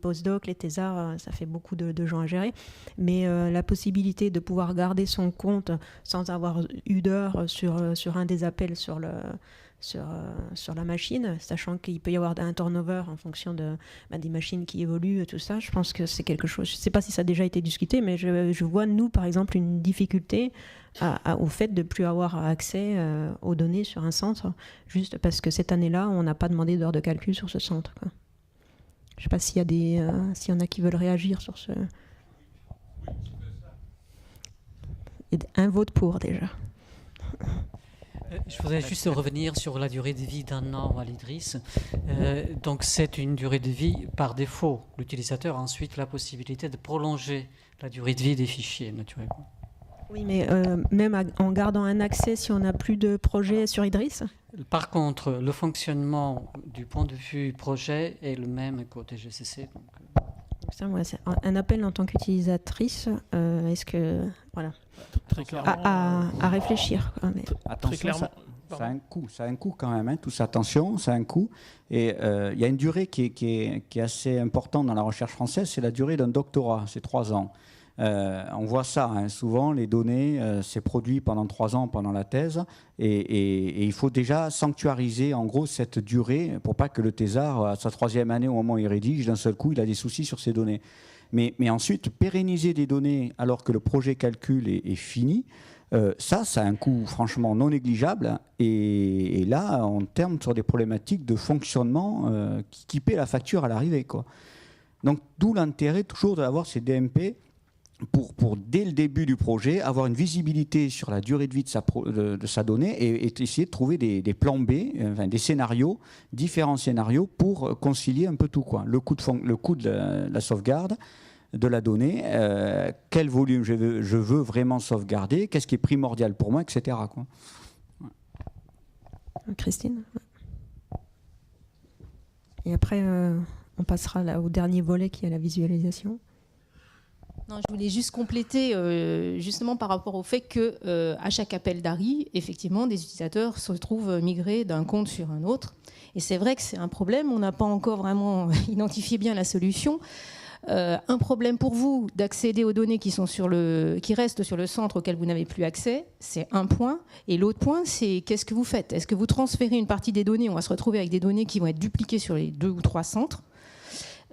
S1: postdocs, les thésards, ça fait beaucoup de gens à gérer, mais la possibilité de pouvoir garder son compte sans avoir eu d'heures sur un des appels sur la machine, sachant qu'il peut y avoir un turnover en fonction des machines qui évoluent, tout ça. Je pense que c'est quelque chose, je ne sais pas si ça a déjà été discuté, mais je vois, nous, par exemple, une difficulté au fait de ne plus avoir accès aux données sur un centre, juste parce que cette année-là, on n'a pas demandé d'heures de calcul sur ce centre, quoi. Je ne sais pas s'il y en a qui veulent réagir sur ce... Un vote pour déjà.
S2: Je voudrais juste revenir sur la durée de vie d'1 an à l'IDRIS. Donc c'est une durée de vie par défaut. L'utilisateur a ensuite la possibilité de prolonger la durée de vie des fichiers, naturellement.
S1: Oui, mais même en gardant un accès si on n'a plus de projet sur IDRIS ?
S2: Par contre, le fonctionnement du point de vue projet est le même qu'au TGCC. Donc,
S1: ça, ouais, c'est un appel en tant qu'utilisatrice. Est-ce que... Voilà.
S14: Très clairement,
S1: à réfléchir. Mais...
S11: Attention, ça a un coût quand même, hein, tous attention, ça a un coût. Et il y a une durée qui est assez importante dans la recherche française, c'est la durée d'un doctorat, c'est 3 ans. On voit ça, hein, souvent les données, c'est produit pendant 3 ans pendant la thèse, et il faut déjà sanctuariser en gros cette durée pour pas que le thésard, à sa 3e année, au moment où il rédige, d'un seul coup, il a des soucis sur ces données. Mais ensuite, pérenniser des données alors que le projet calcul est fini, ça a un coût franchement non négligeable. Et là, on termine sur des problématiques de fonctionnement qui paient la facture à l'arrivée, quoi. Donc, d'où l'intérêt toujours d'avoir ces DMP pour, dès le début du projet, avoir une visibilité sur la durée de vie de sa donnée et essayer de trouver des plans B, enfin, des scénarios, différents scénarios pour concilier un peu tout, quoi. Le coût de la sauvegarde de la donnée, quel volume je veux vraiment sauvegarder, qu'est-ce qui est primordial pour moi, etc., quoi.
S1: Christine ? Et après, on passera là au dernier volet qui est la visualisation.
S10: Non, je voulais juste compléter justement par rapport au fait que à chaque appel d'ARI, effectivement, des utilisateurs se retrouvent migrés d'un compte sur un autre. Et c'est vrai que c'est un problème. On n'a pas encore vraiment identifié bien la solution. Un problème pour vous d'accéder aux données qui restent sur le centre auquel vous n'avez plus accès, c'est un point. Et l'autre point, c'est qu'est-ce que vous faites ? Est-ce que vous transférez une partie des données ? On va se retrouver avec des données qui vont être dupliquées sur les 2 ou 3 centres.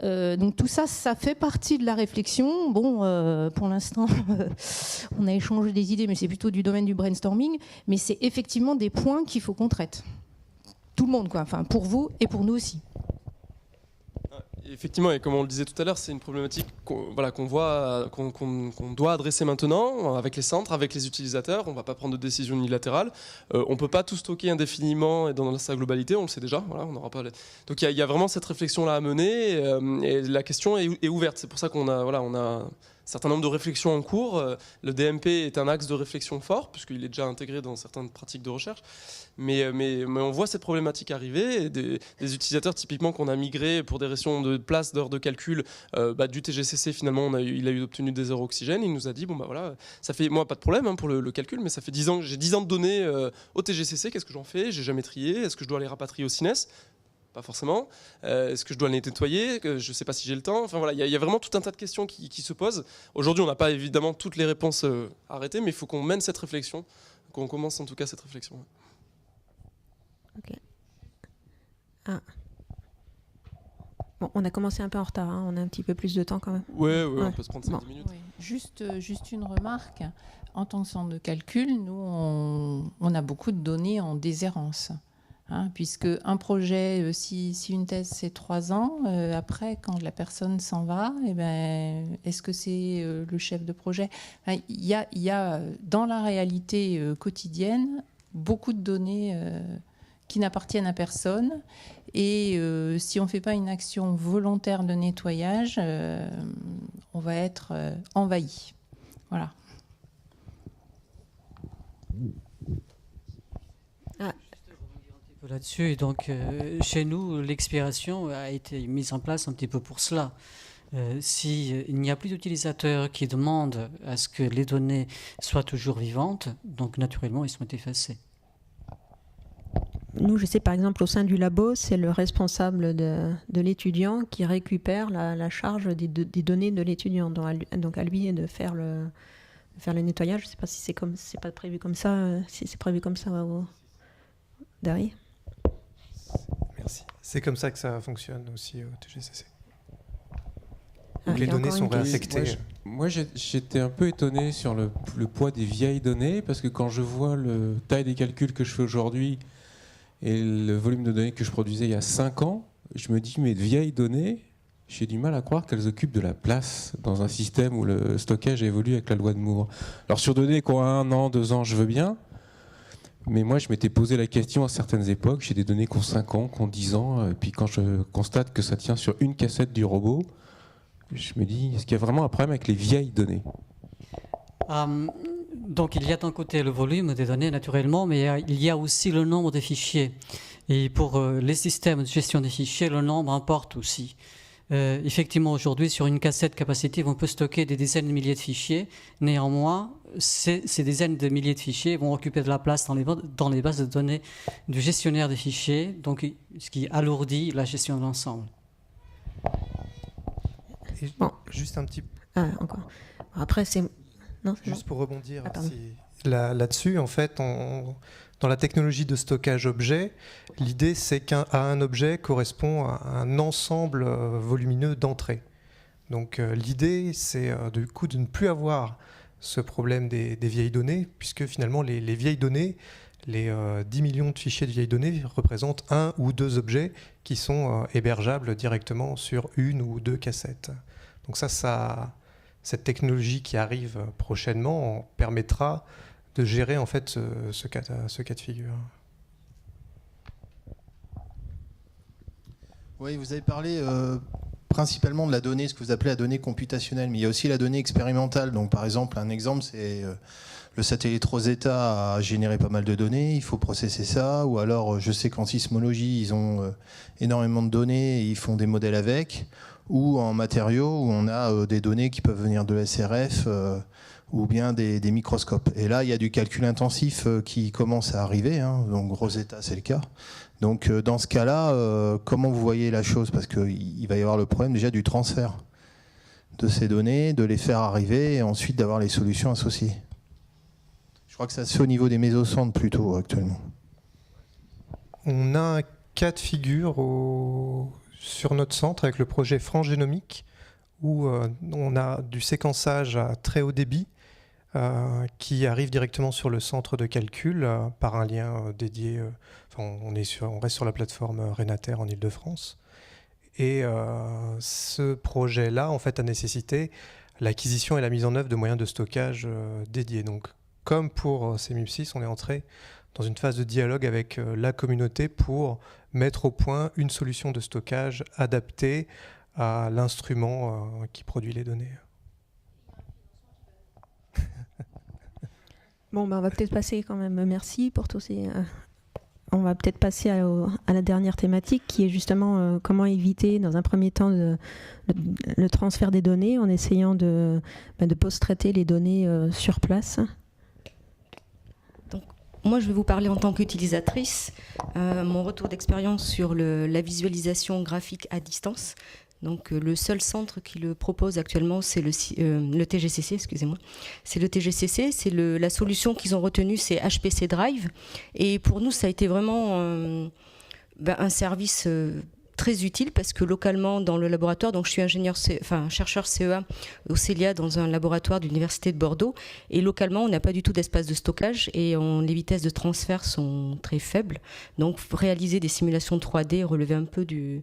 S10: Donc tout ça, ça fait partie de la réflexion. Bon, pour l'instant, on a échangé des idées, mais c'est plutôt du domaine du brainstorming. Mais c'est effectivement des points qu'il faut qu'on traite. Tout le monde, quoi. Enfin, pour vous et pour nous aussi.
S7: Effectivement, et comme on le disait tout à l'heure, c'est une problématique qu'on doit adresser maintenant avec les centres, avec les utilisateurs. On ne va pas prendre de décision unilatérale. On ne peut pas tout stocker indéfiniment et dans sa globalité, on le sait déjà. Voilà, on n'aura pas... Donc il y a vraiment cette réflexion-là à mener et la question est ouverte. C'est pour ça qu'on a, on a un certain nombre de réflexions en cours. Le DMP est un axe de réflexion fort, puisqu'il est déjà intégré dans certaines pratiques de recherche. Mais on voit cette problématique arriver. Et des utilisateurs typiquement qu'on a migrés pour des raisons de place, d'heures de calcul du TGCC, finalement, il a obtenu des heures oxygène. Il nous a dit, bon bah voilà, ça fait, moi pas de problème pour le calcul, mais ça fait 10 ans, j'ai 10 ans de données au TGCC, qu'est-ce que j'en fais ? J'ai jamais trié, est-ce que je dois les rapatrier au CINES ? Pas forcément. Est-ce que je dois les nettoyer ? Je ne sais pas si j'ai le temps. Enfin voilà, il y a vraiment tout un tas de questions qui se posent. Aujourd'hui, on n'a pas évidemment toutes les réponses arrêtées, mais il faut qu'on mène cette réflexion, qu'on commence en tout cas cette réflexion.
S1: Ok. Ah. Bon, on a commencé un peu en retard, hein. On a un petit peu plus de temps quand même.
S7: Ouais, on peut se prendre 5-10 minutes.
S10: Oui. Juste une remarque. En tant que centre de calcul, nous, on a beaucoup de données en déshérence. Hein, puisque un projet, si une thèse c'est 3 ans, après quand la personne s'en va, est-ce que c'est le chef de projet? Il y a dans la réalité quotidienne beaucoup de données qui n'appartiennent à personne, et si on ne fait pas une action volontaire de nettoyage, on va être envahi. Voilà.
S2: Là-dessus, et donc chez nous, l'expiration a été mise en place un petit peu pour cela. S'il n'y a plus d'utilisateurs qui demandent à ce que les données soient toujours vivantes, donc naturellement, ils sont effacés.
S1: Nous, je sais par exemple, au sein du labo, c'est le responsable de l'étudiant qui récupère la charge des données de l'étudiant. Donc à lui de faire le nettoyage. Je ne sais pas si c'est pas prévu comme ça, si c'est prévu comme ça derrière.
S3: Merci. C'est comme ça que ça fonctionne aussi au TGCC. Donc les données sont réaffectées.
S16: Moi, j'étais un peu étonné sur le poids des vieilles données, parce que quand je vois la taille des calculs que je fais aujourd'hui et le volume de données que je produisais il y a 5 ans, je me dis, mais de vieilles données, j'ai du mal à croire qu'elles occupent de la place dans un système où le stockage évolue avec la loi de Moore. Alors sur données qui ont 1 an, 2 ans, je veux bien, mais moi je m'étais posé la question à certaines époques, j'ai des données qui ont 5 ans, qui ont 10 ans, et puis quand je constate que ça tient sur une cassette du robot, je me dis, est-ce qu'il y a vraiment un problème avec les vieilles données ?
S2: Donc il y a d'un côté le volume des données naturellement, mais il y a aussi le nombre de fichiers. Et pour les systèmes de gestion des fichiers, le nombre importe aussi. Effectivement, aujourd'hui, sur une cassette capacitive, on peut stocker des dizaines de milliers de fichiers. Néanmoins, ces dizaines de milliers de fichiers vont occuper de la place dans les bases de données du gestionnaire des fichiers, donc ce qui alourdit la gestion de l'ensemble.
S3: Bon. Juste un petit...
S1: encore. Après, c'est... Non,
S3: juste pour rebondir là-dessus, en fait, dans la technologie de stockage objet, l'idée c'est qu'à un objet correspond à un ensemble volumineux d'entrées. Donc l'idée c'est du coup de ne plus avoir ce problème des vieilles données, puisque finalement les vieilles données, les 10 millions de fichiers de vieilles données représentent 1 ou 2 objets qui sont hébergeables directement sur 1 ou 2 cassettes. Donc cette technologie qui arrive prochainement permettra de gérer en fait ce cas de figure.
S17: Oui, vous avez parlé principalement de la donnée, ce que vous appelez la donnée computationnelle, mais il y a aussi la donnée expérimentale. Donc par exemple, un exemple, c'est le satellite Rosetta a généré pas mal de données, il faut processer ça, ou alors je sais qu'en sismologie, ils ont énormément de données et ils font des modèles avec, ou en matériaux, où on a des données qui peuvent venir de SRF, ou bien des microscopes. Et là, il y a du calcul intensif qui commence à arriver, hein. Donc Rosetta, c'est le cas. Donc dans ce cas-là, comment vous voyez la chose? Parce qu'il va y avoir le problème déjà du transfert de ces données, de les faire arriver, et ensuite d'avoir les solutions associées. Je crois que ça se fait au niveau des mésocentres plutôt actuellement.
S3: On a un cas de figure sur notre centre avec le projet France Génomique, où on a du séquençage à très haut débit qui arrive directement sur le centre de calcul par un lien dédié. On reste sur la plateforme Renater en Ile-de-France. Et ce projet-là, en fait, a nécessité l'acquisition et la mise en œuvre de moyens de stockage dédiés. Donc, comme pour CMIP6, on est entré dans une phase de dialogue avec la communauté pour mettre au point une solution de stockage adaptée à l'instrument qui produit les données.
S1: Bon, on va peut-être passer quand même. Merci pour tous ces... On va peut-être passer à la dernière thématique, qui est justement comment éviter, dans un premier temps, le transfert des données en essayant de post-traiter les données sur place.
S18: Donc, moi, je vais vous parler en tant qu'utilisatrice. Mon retour d'expérience sur la visualisation graphique à distance. Donc le seul centre qui le propose actuellement, c'est le TGCC, excusez-moi. C'est le TGCC, c'est la solution qu'ils ont retenue, c'est HPC Drive. Et pour nous, ça a été vraiment un service très utile parce que localement dans le laboratoire, donc je suis chercheur CEA au CELIA dans un laboratoire de l'Université de Bordeaux, et localement on n'a pas du tout d'espace de stockage et les vitesses de transfert sont très faibles, donc réaliser des simulations 3D relever un peu de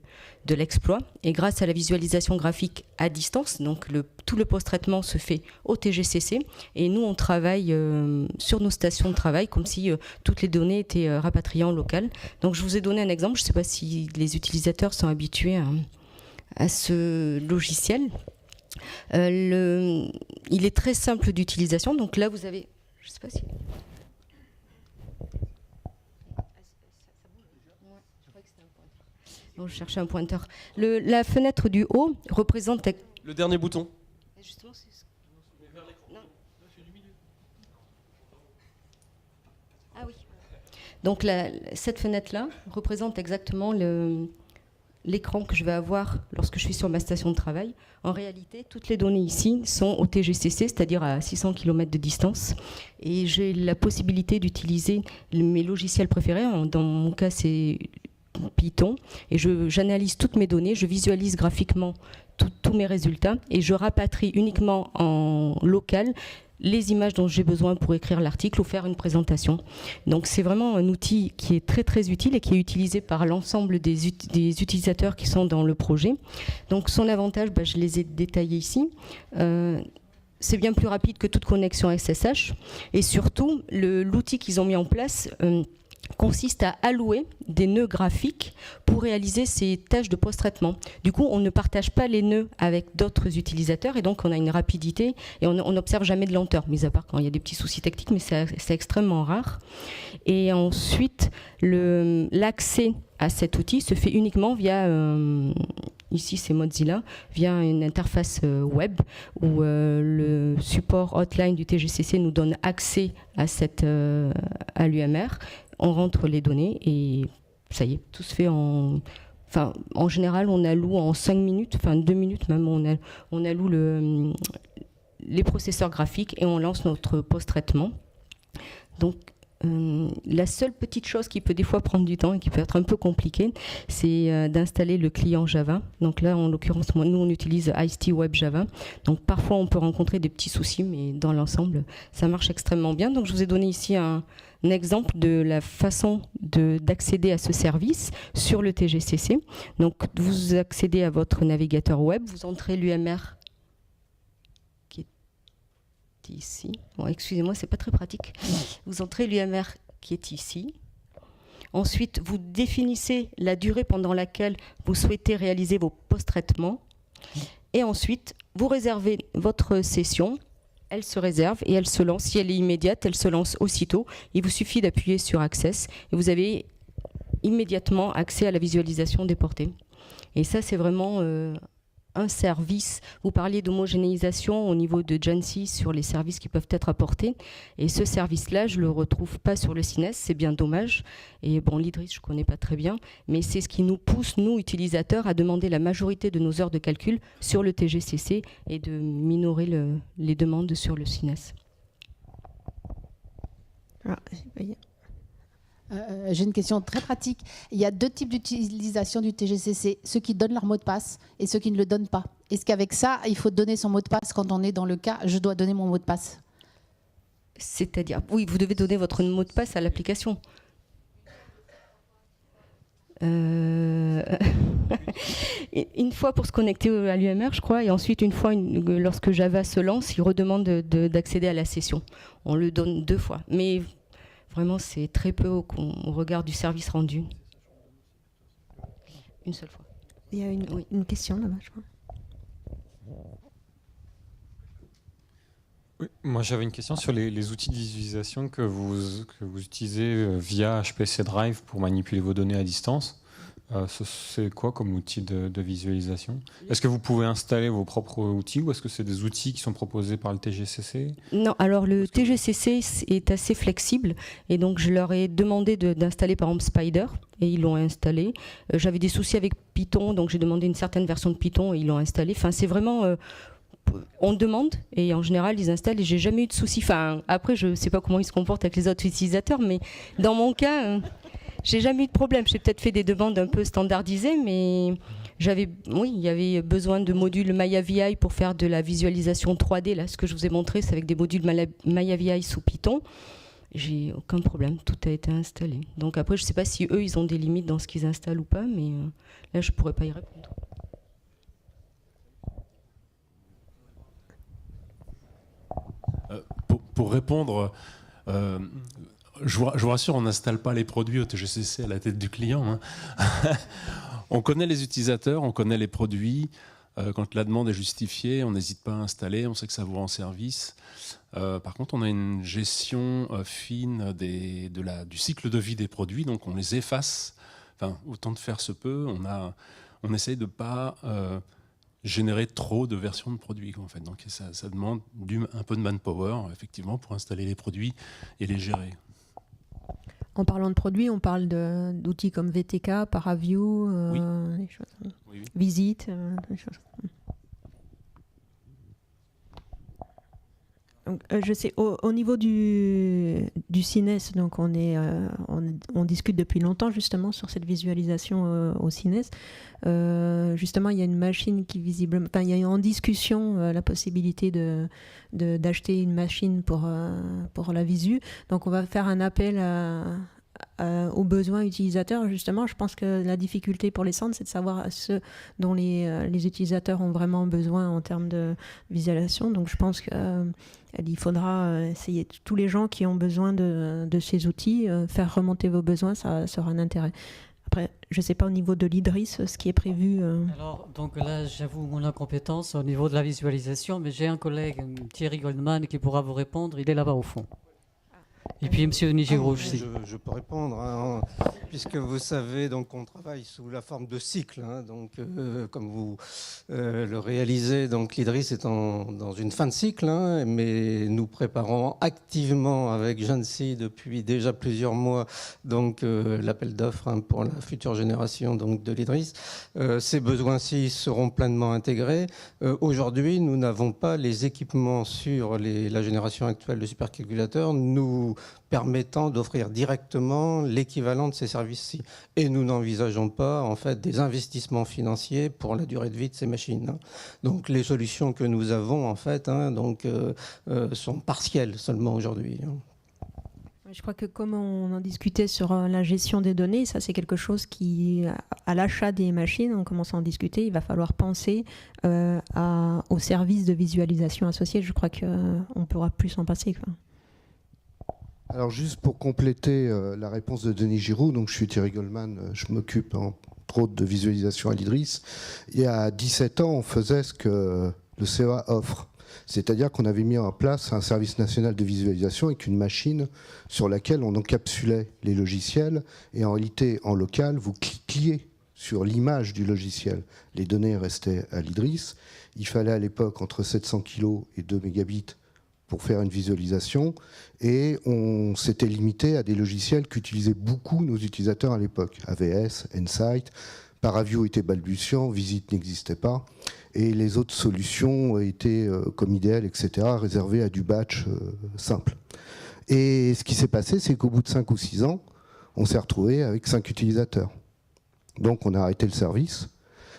S18: l'exploit. Et grâce à la visualisation graphique à distance, donc tout le post-traitement se fait au TGCC et nous on travaille sur nos stations de travail comme si toutes les données étaient rapatriées en local. Donc je vous ai donné un exemple, je ne sais pas si les utilisateurs sont habitués à ce logiciel. Il est très simple d'utilisation, donc là vous avez, je ne sais pas si... Bon, je cherchais un pointeur. La fenêtre du haut représente...
S7: Le dernier bouton.
S18: Justement, c'est... Non. Ah oui. Donc cette fenêtre-là représente exactement l'écran que je vais avoir lorsque je suis sur ma station de travail. En réalité, toutes les données ici sont au TGCC, c'est-à-dire à 600 km de distance. Et j'ai la possibilité d'utiliser mes logiciels préférés. Dans mon cas, c'est Python. Et j'analyse toutes mes données, je visualise graphiquement tous mes résultats et je rapatrie uniquement en local les images dont j'ai besoin pour écrire l'article ou faire une présentation. Donc c'est vraiment un outil qui est très très utile et qui est utilisé par l'ensemble des utilisateurs qui sont dans le projet. Donc son avantage, je les ai détaillés ici. C'est bien plus rapide que toute connexion SSH et surtout l'outil qu'ils ont mis en place consiste à allouer des nœuds graphiques pour réaliser ces tâches de post-traitement. Du coup, on ne partage pas les nœuds avec d'autres utilisateurs et donc on a une rapidité et on n'observe jamais de lenteur, mis à part quand il y a des petits soucis techniques, mais c'est extrêmement rare. Et ensuite, l'accès à cet outil se fait uniquement via, ici c'est Mozilla, via une interface web où le support hotline du TGCC nous donne accès à l'UMR. On rentre les données et ça y est, tout se fait en général, on alloue en 5 minutes, 2 minutes même, on alloue les processeurs graphiques et on lance notre post-traitement. Donc, la seule petite chose qui peut des fois prendre du temps et qui peut être un peu compliquée, c'est d'installer le client Java. Donc là, en l'occurrence, nous, on utilise ICE Web Java. Donc parfois, on peut rencontrer des petits soucis, mais dans l'ensemble, ça marche extrêmement bien. Donc je vous ai donné ici un exemple de la façon d'accéder à ce service sur le TGCC. Donc vous accédez à votre navigateur web, vous entrez l'UMR ici. Bon, excusez-moi, c'est pas très pratique. Vous entrez l'UMR qui est ici. Ensuite, vous définissez la durée pendant laquelle vous souhaitez réaliser vos post-traitements. Et ensuite, vous réservez votre session. Elle se réserve et elle se lance. Si elle est immédiate, elle se lance aussitôt. Il vous suffit d'appuyer sur Access et vous avez immédiatement accès à la visualisation des portées. Et ça, c'est vraiment un service. Vous parliez d'homogénéisation au niveau de Jansi sur les services qui peuvent être apportés. Et ce service-là, je ne le retrouve pas sur le CINES, c'est bien dommage. Et bon, l'IDRIS, je ne connais pas très bien, mais c'est ce qui nous pousse, nous, utilisateurs, à demander la majorité de nos heures de calcul sur le TGCC et de minorer les demandes sur le CINES.
S19: J'ai une question très pratique. Il y a 2 types d'utilisation du TGCC, ceux qui donnent leur mot de passe et ceux qui ne le donnent pas. Est-ce qu'avec ça, il faut donner son mot de passe quand on est dans le cas « je dois donner mon mot de passe » ?
S18: C'est-à-dire, oui, vous devez donner votre mot de passe à l'application. Une fois pour se connecter à l'UMR, je crois, et ensuite une fois, lorsque Java se lance, il redemande d'accéder à la session. On le donne 2 fois. Mais vraiment, c'est très peu au regard du service rendu. Une seule fois.
S1: Il y a une question là-bas, je crois.
S20: Oui, moi j'avais une question sur les outils de visualisation que vous utilisez via HPC Drive pour manipuler vos données à distance. C'est quoi comme outil de visualisation? Est-ce que vous pouvez installer vos propres outils ou est-ce que c'est des outils qui sont proposés par le TGCC?
S18: Non, alors le TGCC est assez flexible et donc je leur ai demandé d'installer par exemple Spider et ils l'ont installé. J'avais des soucis avec Python, donc j'ai demandé une certaine version de Python et ils l'ont installé. Enfin, c'est vraiment... on demande et en général ils installent et j'ai jamais eu de soucis. Enfin, après, je ne sais pas comment ils se comportent avec les autres utilisateurs, mais dans mon cas... j'ai jamais eu de problème. J'ai peut-être fait des demandes un peu standardisées, mais il y avait besoin de modules MayaVI pour faire de la visualisation 3D. Là, ce que je vous ai montré, c'est avec des modules MayaVI sous Python. J'ai aucun problème, tout a été installé. Donc après, je ne sais pas si eux, ils ont des limites dans ce qu'ils installent ou pas, mais là, je ne pourrais pas y répondre.
S2: Pour répondre, je vous rassure, on n'installe pas les produits au TGCC à la tête du client. Hein. On connaît les utilisateurs, on connaît les produits. Quand la demande est justifiée, on n'hésite pas à installer, on sait que ça vous rend service. Par contre, on a une gestion fine du cycle de vie des produits, donc on les efface, autant de faire se peut. On essaye de ne pas générer trop de versions de produits. En fait. Donc ça demande un peu de manpower, effectivement, pour installer les produits et les gérer.
S1: En parlant de produits, on parle d'outils comme VTK, ParaView, des choses, Visite, des choses. Donc, je sais, au niveau du CINES, donc on discute depuis longtemps justement sur cette visualisation au CINES. Justement, il y a une machine qui visiblement, il y a en discussion la possibilité d'acheter une machine pour la visu. Donc, on va faire un appel aux besoins utilisateurs. Justement, je pense que la difficulté pour les centres, c'est de savoir ce dont les utilisateurs ont vraiment besoin en termes de visualisation. Donc, je pense qu'il faudra essayer tous les gens qui ont besoin de ces outils, faire remonter vos besoins, ça sera un intérêt. Après, je ne sais pas au niveau de l'IDRIS, ce qui est prévu.
S2: Alors, donc là, j'avoue mon incompétence au niveau de la visualisation, mais j'ai un collègue, Thierry Goldman, qui pourra vous répondre. Il est là-bas au fond. Et puis M. Nigiro aussi.
S15: Je peux répondre, hein, puisque vous savez donc on travaille sous la forme de cycle. Hein, donc, comme vous le réalisez, donc l'IDRIS est dans une fin de cycle, hein, mais nous préparons activement avec Jancy depuis déjà plusieurs mois donc l'appel d'offres hein, pour la future génération donc de l'IDRIS. Ces besoins-ci seront pleinement intégrés. Aujourd'hui, nous n'avons pas les équipements sur la génération actuelle de supercalculateurs. Nous permettant d'offrir directement l'équivalent de ces services-ci. Et nous n'envisageons pas en fait des investissements financiers pour la durée de vie de ces machines. Hein. Donc les solutions que nous avons en fait hein, sont partielles seulement aujourd'hui. Hein.
S1: Je crois que comme on en discutait sur la gestion des données, ça c'est quelque chose qui, à l'achat des machines, on commence à en discuter, il va falloir penser aux services de visualisation associés. Je crois qu'on ne pourra plus s'en passer, quoi.
S21: Alors juste pour compléter la réponse de Denis Giroux, donc je suis Thierry Goldman, je m'occupe entre autres de visualisation à l'IDRIS. Il y a 17 ans, on faisait ce que le CEA offre. C'est-à-dire qu'on avait mis en place un service national de visualisation avec une machine sur laquelle on encapsulait les logiciels et en réalité, en local, vous cliquiez sur l'image du logiciel. Les données restaient à l'IDRIS. Il fallait à l'époque entre 700 kg et 2 mégabits pour faire une visualisation, et on s'était limité à des logiciels qu'utilisaient beaucoup nos utilisateurs à l'époque. AVS, Nsight, ParaView était balbutiant, Visite n'existait pas, et les autres solutions étaient, comme IDEAL, etc., réservées à du batch simple. Et ce qui s'est passé, c'est qu'au bout de 5 ou 6 ans, on s'est retrouvé avec 5 utilisateurs. Donc on a arrêté le service,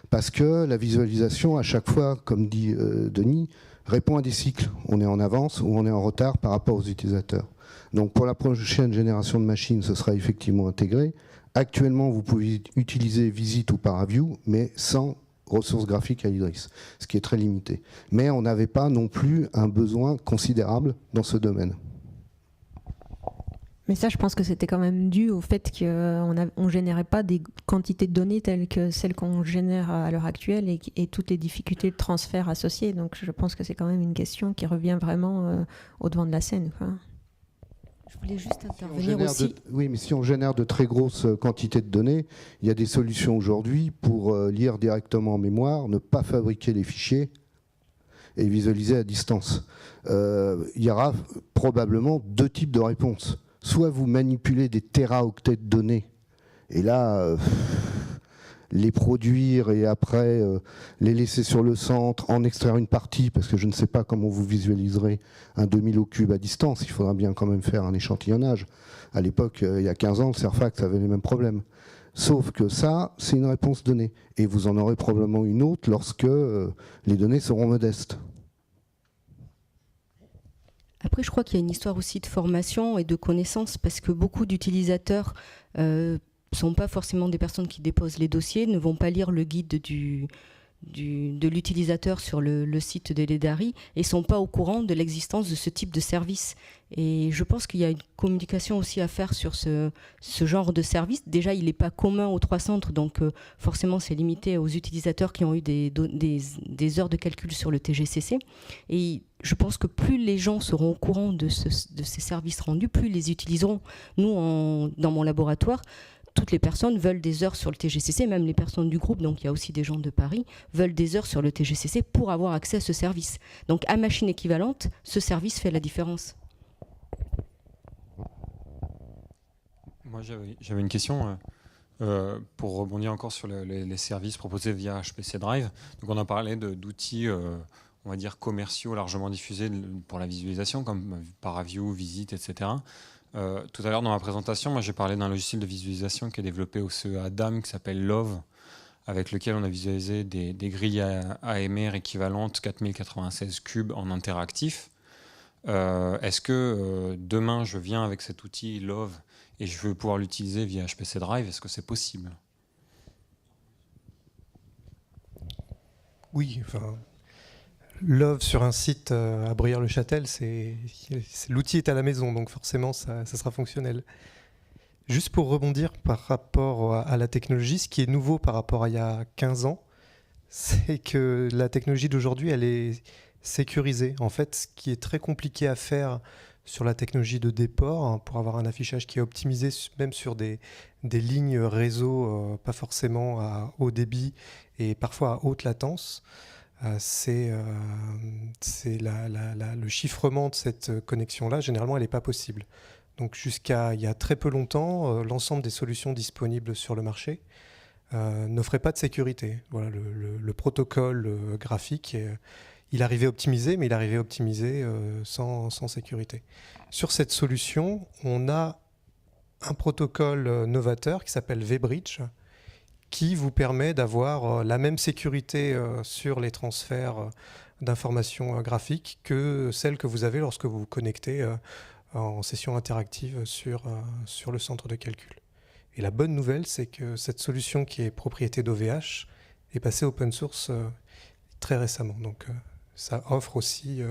S21: parce que la visualisation, à chaque fois, comme dit Denis, répond à des cycles. On est en avance ou on est en retard par rapport aux utilisateurs. Donc pour la prochaine génération de machines, ce sera effectivement intégré. Actuellement, vous pouvez utiliser Visite ou ParaView, mais sans ressources graphiques à l'IDRIS, ce qui est très limité. Mais on n'avait pas non plus un besoin considérable dans ce domaine.
S1: Mais ça, je pense que c'était quand même dû au fait qu'on ne générait pas des quantités de données telles que celles qu'on génère à l'heure actuelle et toutes les difficultés de transfert associées. Donc je pense que c'est quand même une question qui revient vraiment au devant de la scène, quoi.
S18: Je voulais juste intervenir aussi.
S21: Oui, mais si on génère de très grosses quantités de données, il y a des solutions aujourd'hui pour lire directement en mémoire, ne pas fabriquer les fichiers et visualiser à distance. Il y aura probablement 2 types de réponses. Soit vous manipulez des téraoctets de données, et là, les produire et après les laisser sur le centre, en extraire une partie, parce que je ne sais pas comment vous visualiserez un 2000 au cube à distance. Il faudra bien quand même faire un échantillonnage. À l'époque, il y a 15 ans, le Cerfax avait les mêmes problèmes. Sauf que ça, c'est une réponse donnée. Et vous en aurez probablement une autre lorsque les données seront modestes.
S18: Après, je crois qu'il y a une histoire aussi de formation et de connaissances, parce que beaucoup d'utilisateurs ne sont pas forcément des personnes qui déposent les dossiers, ne vont pas lire le guide de l'utilisateur sur le site de l'EDARI et ne sont pas au courant de l'existence de ce type de service. Et je pense qu'il y a une communication aussi à faire sur ce genre de service. Déjà, il n'est pas commun aux 3 centres, donc forcément c'est limité aux utilisateurs qui ont eu des heures de calcul sur le TGCC. Et je pense que plus les gens seront au courant de ces services rendus, plus ils les utiliseront. Nous, dans mon laboratoire, toutes les personnes veulent des heures sur le TGCC, même les personnes du groupe, donc il y a aussi des gens de Paris, veulent des heures sur le TGCC pour avoir accès à ce service. Donc à machine équivalente, ce service fait la différence.
S20: Moi j'avais une question pour rebondir encore sur les services proposés via HPC Drive. Donc on a parlé d'outils on va dire commerciaux largement diffusés pour la visualisation, comme Paraview, Visit, etc. Tout à l'heure dans ma présentation, moi j'ai parlé d'un logiciel de visualisation qui est développé au CEA DAM qui s'appelle Love, avec lequel on a visualisé des grilles AMR équivalentes 4096 cubes en interactif. Est-ce que demain je viens avec cet outil Love et je veux pouvoir l'utiliser via HPC Drive, est-ce que c'est possible?
S3: Oui, enfin, Love sur un site à Bruyères-le-Châtel, l'outil est à la maison, donc forcément ça sera fonctionnel. Juste pour rebondir par rapport à la technologie, ce qui est nouveau par rapport à il y a 15 ans, c'est que la technologie d'aujourd'hui, elle est sécurisée. En fait, ce qui est très compliqué à faire sur la technologie de déport, hein, pour avoir un affichage qui est optimisé même sur des lignes réseau, pas forcément à haut débit et parfois à haute latence, c'est le chiffrement de cette connexion-là. Généralement, elle n'est pas possible. Donc jusqu'à il y a très peu longtemps, l'ensemble des solutions disponibles sur le marché n'offraient pas de sécurité. Voilà, le protocole graphique, il arrivait optimisé, mais il arrivait optimisé sans sécurité. Sur cette solution, on a un protocole novateur qui s'appelle vBridge, qui vous permet d'avoir la même sécurité sur les transferts d'informations graphiques que celle que vous avez lorsque vous vous connectez en session interactive sur le centre de calcul. Et la bonne nouvelle, c'est que cette solution qui est propriété d'OVH est passée open source très récemment. Donc ça offre aussi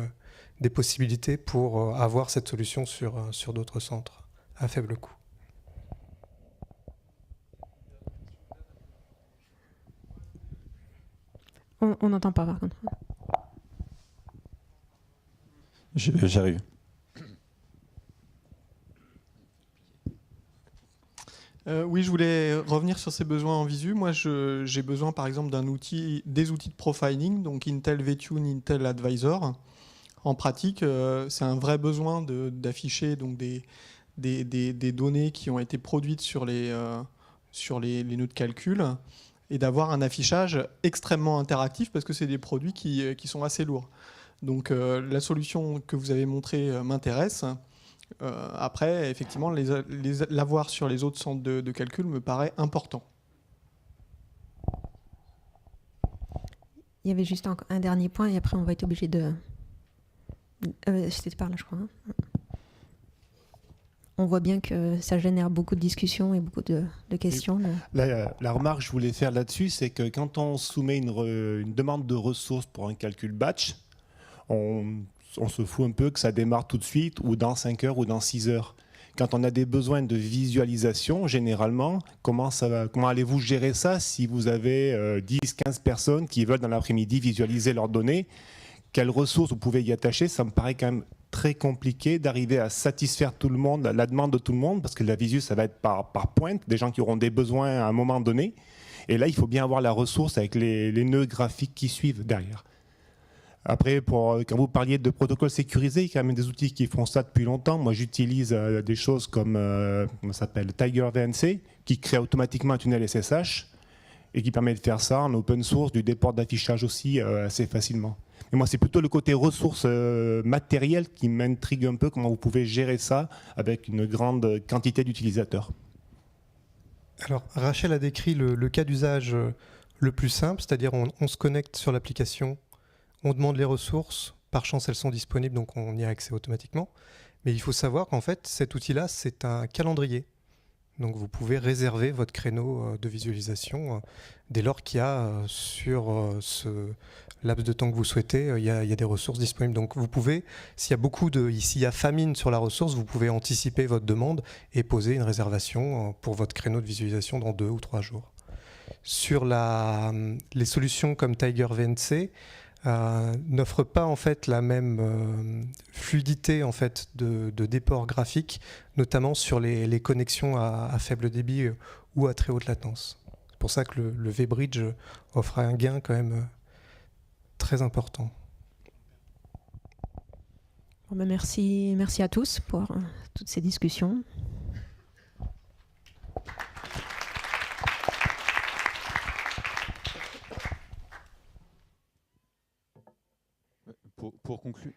S3: des possibilités pour avoir cette solution sur d'autres centres à faible coût.
S1: On n'entend pas par contre.
S6: J'arrive.
S5: Oui, je voulais revenir sur ces besoins en visu. Moi, j'ai besoin, par exemple, des outils de profiling, donc Intel VTune, Intel Advisor. En pratique, c'est un vrai besoin d'afficher donc des données qui ont été produites sur les nœuds de calcul et d'avoir un affichage extrêmement interactif parce que c'est des produits qui sont assez lourds. Donc, la solution que vous avez montrée m'intéresse. Après, effectivement, l'avoir sur les autres centres de calcul me paraît important.
S1: Il y avait juste un dernier point et après on va être obligé de... C'était par là, je crois. Hein. On voit bien que ça génère beaucoup de discussions et beaucoup de questions.
S12: La remarque que je voulais faire là-dessus, c'est que quand on soumet une demande de ressources pour un calcul batch, on se fout un peu que ça démarre tout de suite ou dans 5 heures ou dans 6 heures. Quand on a des besoins de visualisation, généralement, comment allez-vous gérer ça si vous avez 10-15 personnes qui veulent dans l'après-midi visualiser leurs données? Quelles ressources vous pouvez y attacher? Ça me paraît quand même très compliqué d'arriver à satisfaire tout le monde, la demande de tout le monde, parce que la visu, ça va être par pointe, des gens qui auront des besoins à un moment donné. Et là, il faut bien avoir la ressource avec les nœuds graphiques qui suivent derrière. Après, quand vous parliez de protocoles sécurisés, il y a quand même des outils qui font ça depuis longtemps. Moi, j'utilise des choses comme ça s'appelle Tiger VNC, qui crée automatiquement un tunnel SSH. et qui permet de faire ça en open source, du déport d'affichage aussi assez facilement. Mais moi, c'est plutôt le côté ressources matérielles qui m'intrigue un peu, comment vous pouvez gérer ça avec une grande quantité d'utilisateurs.
S3: Alors, Rachel a décrit le cas d'usage le plus simple, c'est-à-dire on se connecte sur l'application, on demande les ressources, par chance elles sont disponibles, donc on y a accès automatiquement. Mais il faut savoir qu'en fait, cet outil-là, c'est un calendrier. Donc vous pouvez réserver votre créneau de visualisation dès lors qu'il y a sur ce laps de temps que vous souhaitez, il y a des ressources disponibles. Donc vous pouvez, s'il y a famine sur la ressource, vous pouvez anticiper votre demande et poser une réservation pour votre créneau de visualisation dans 2 ou 3 jours. Sur les solutions comme TigerVNC, n'offre pas en fait la même fluidité en fait de déport graphique, notamment sur les connexions à faible débit ou à très haute latence. C'est pour ça que le VBridge offre un gain quand même très important.
S1: Bon, ben merci à tous pour toutes ces discussions.
S6: Pour conclure.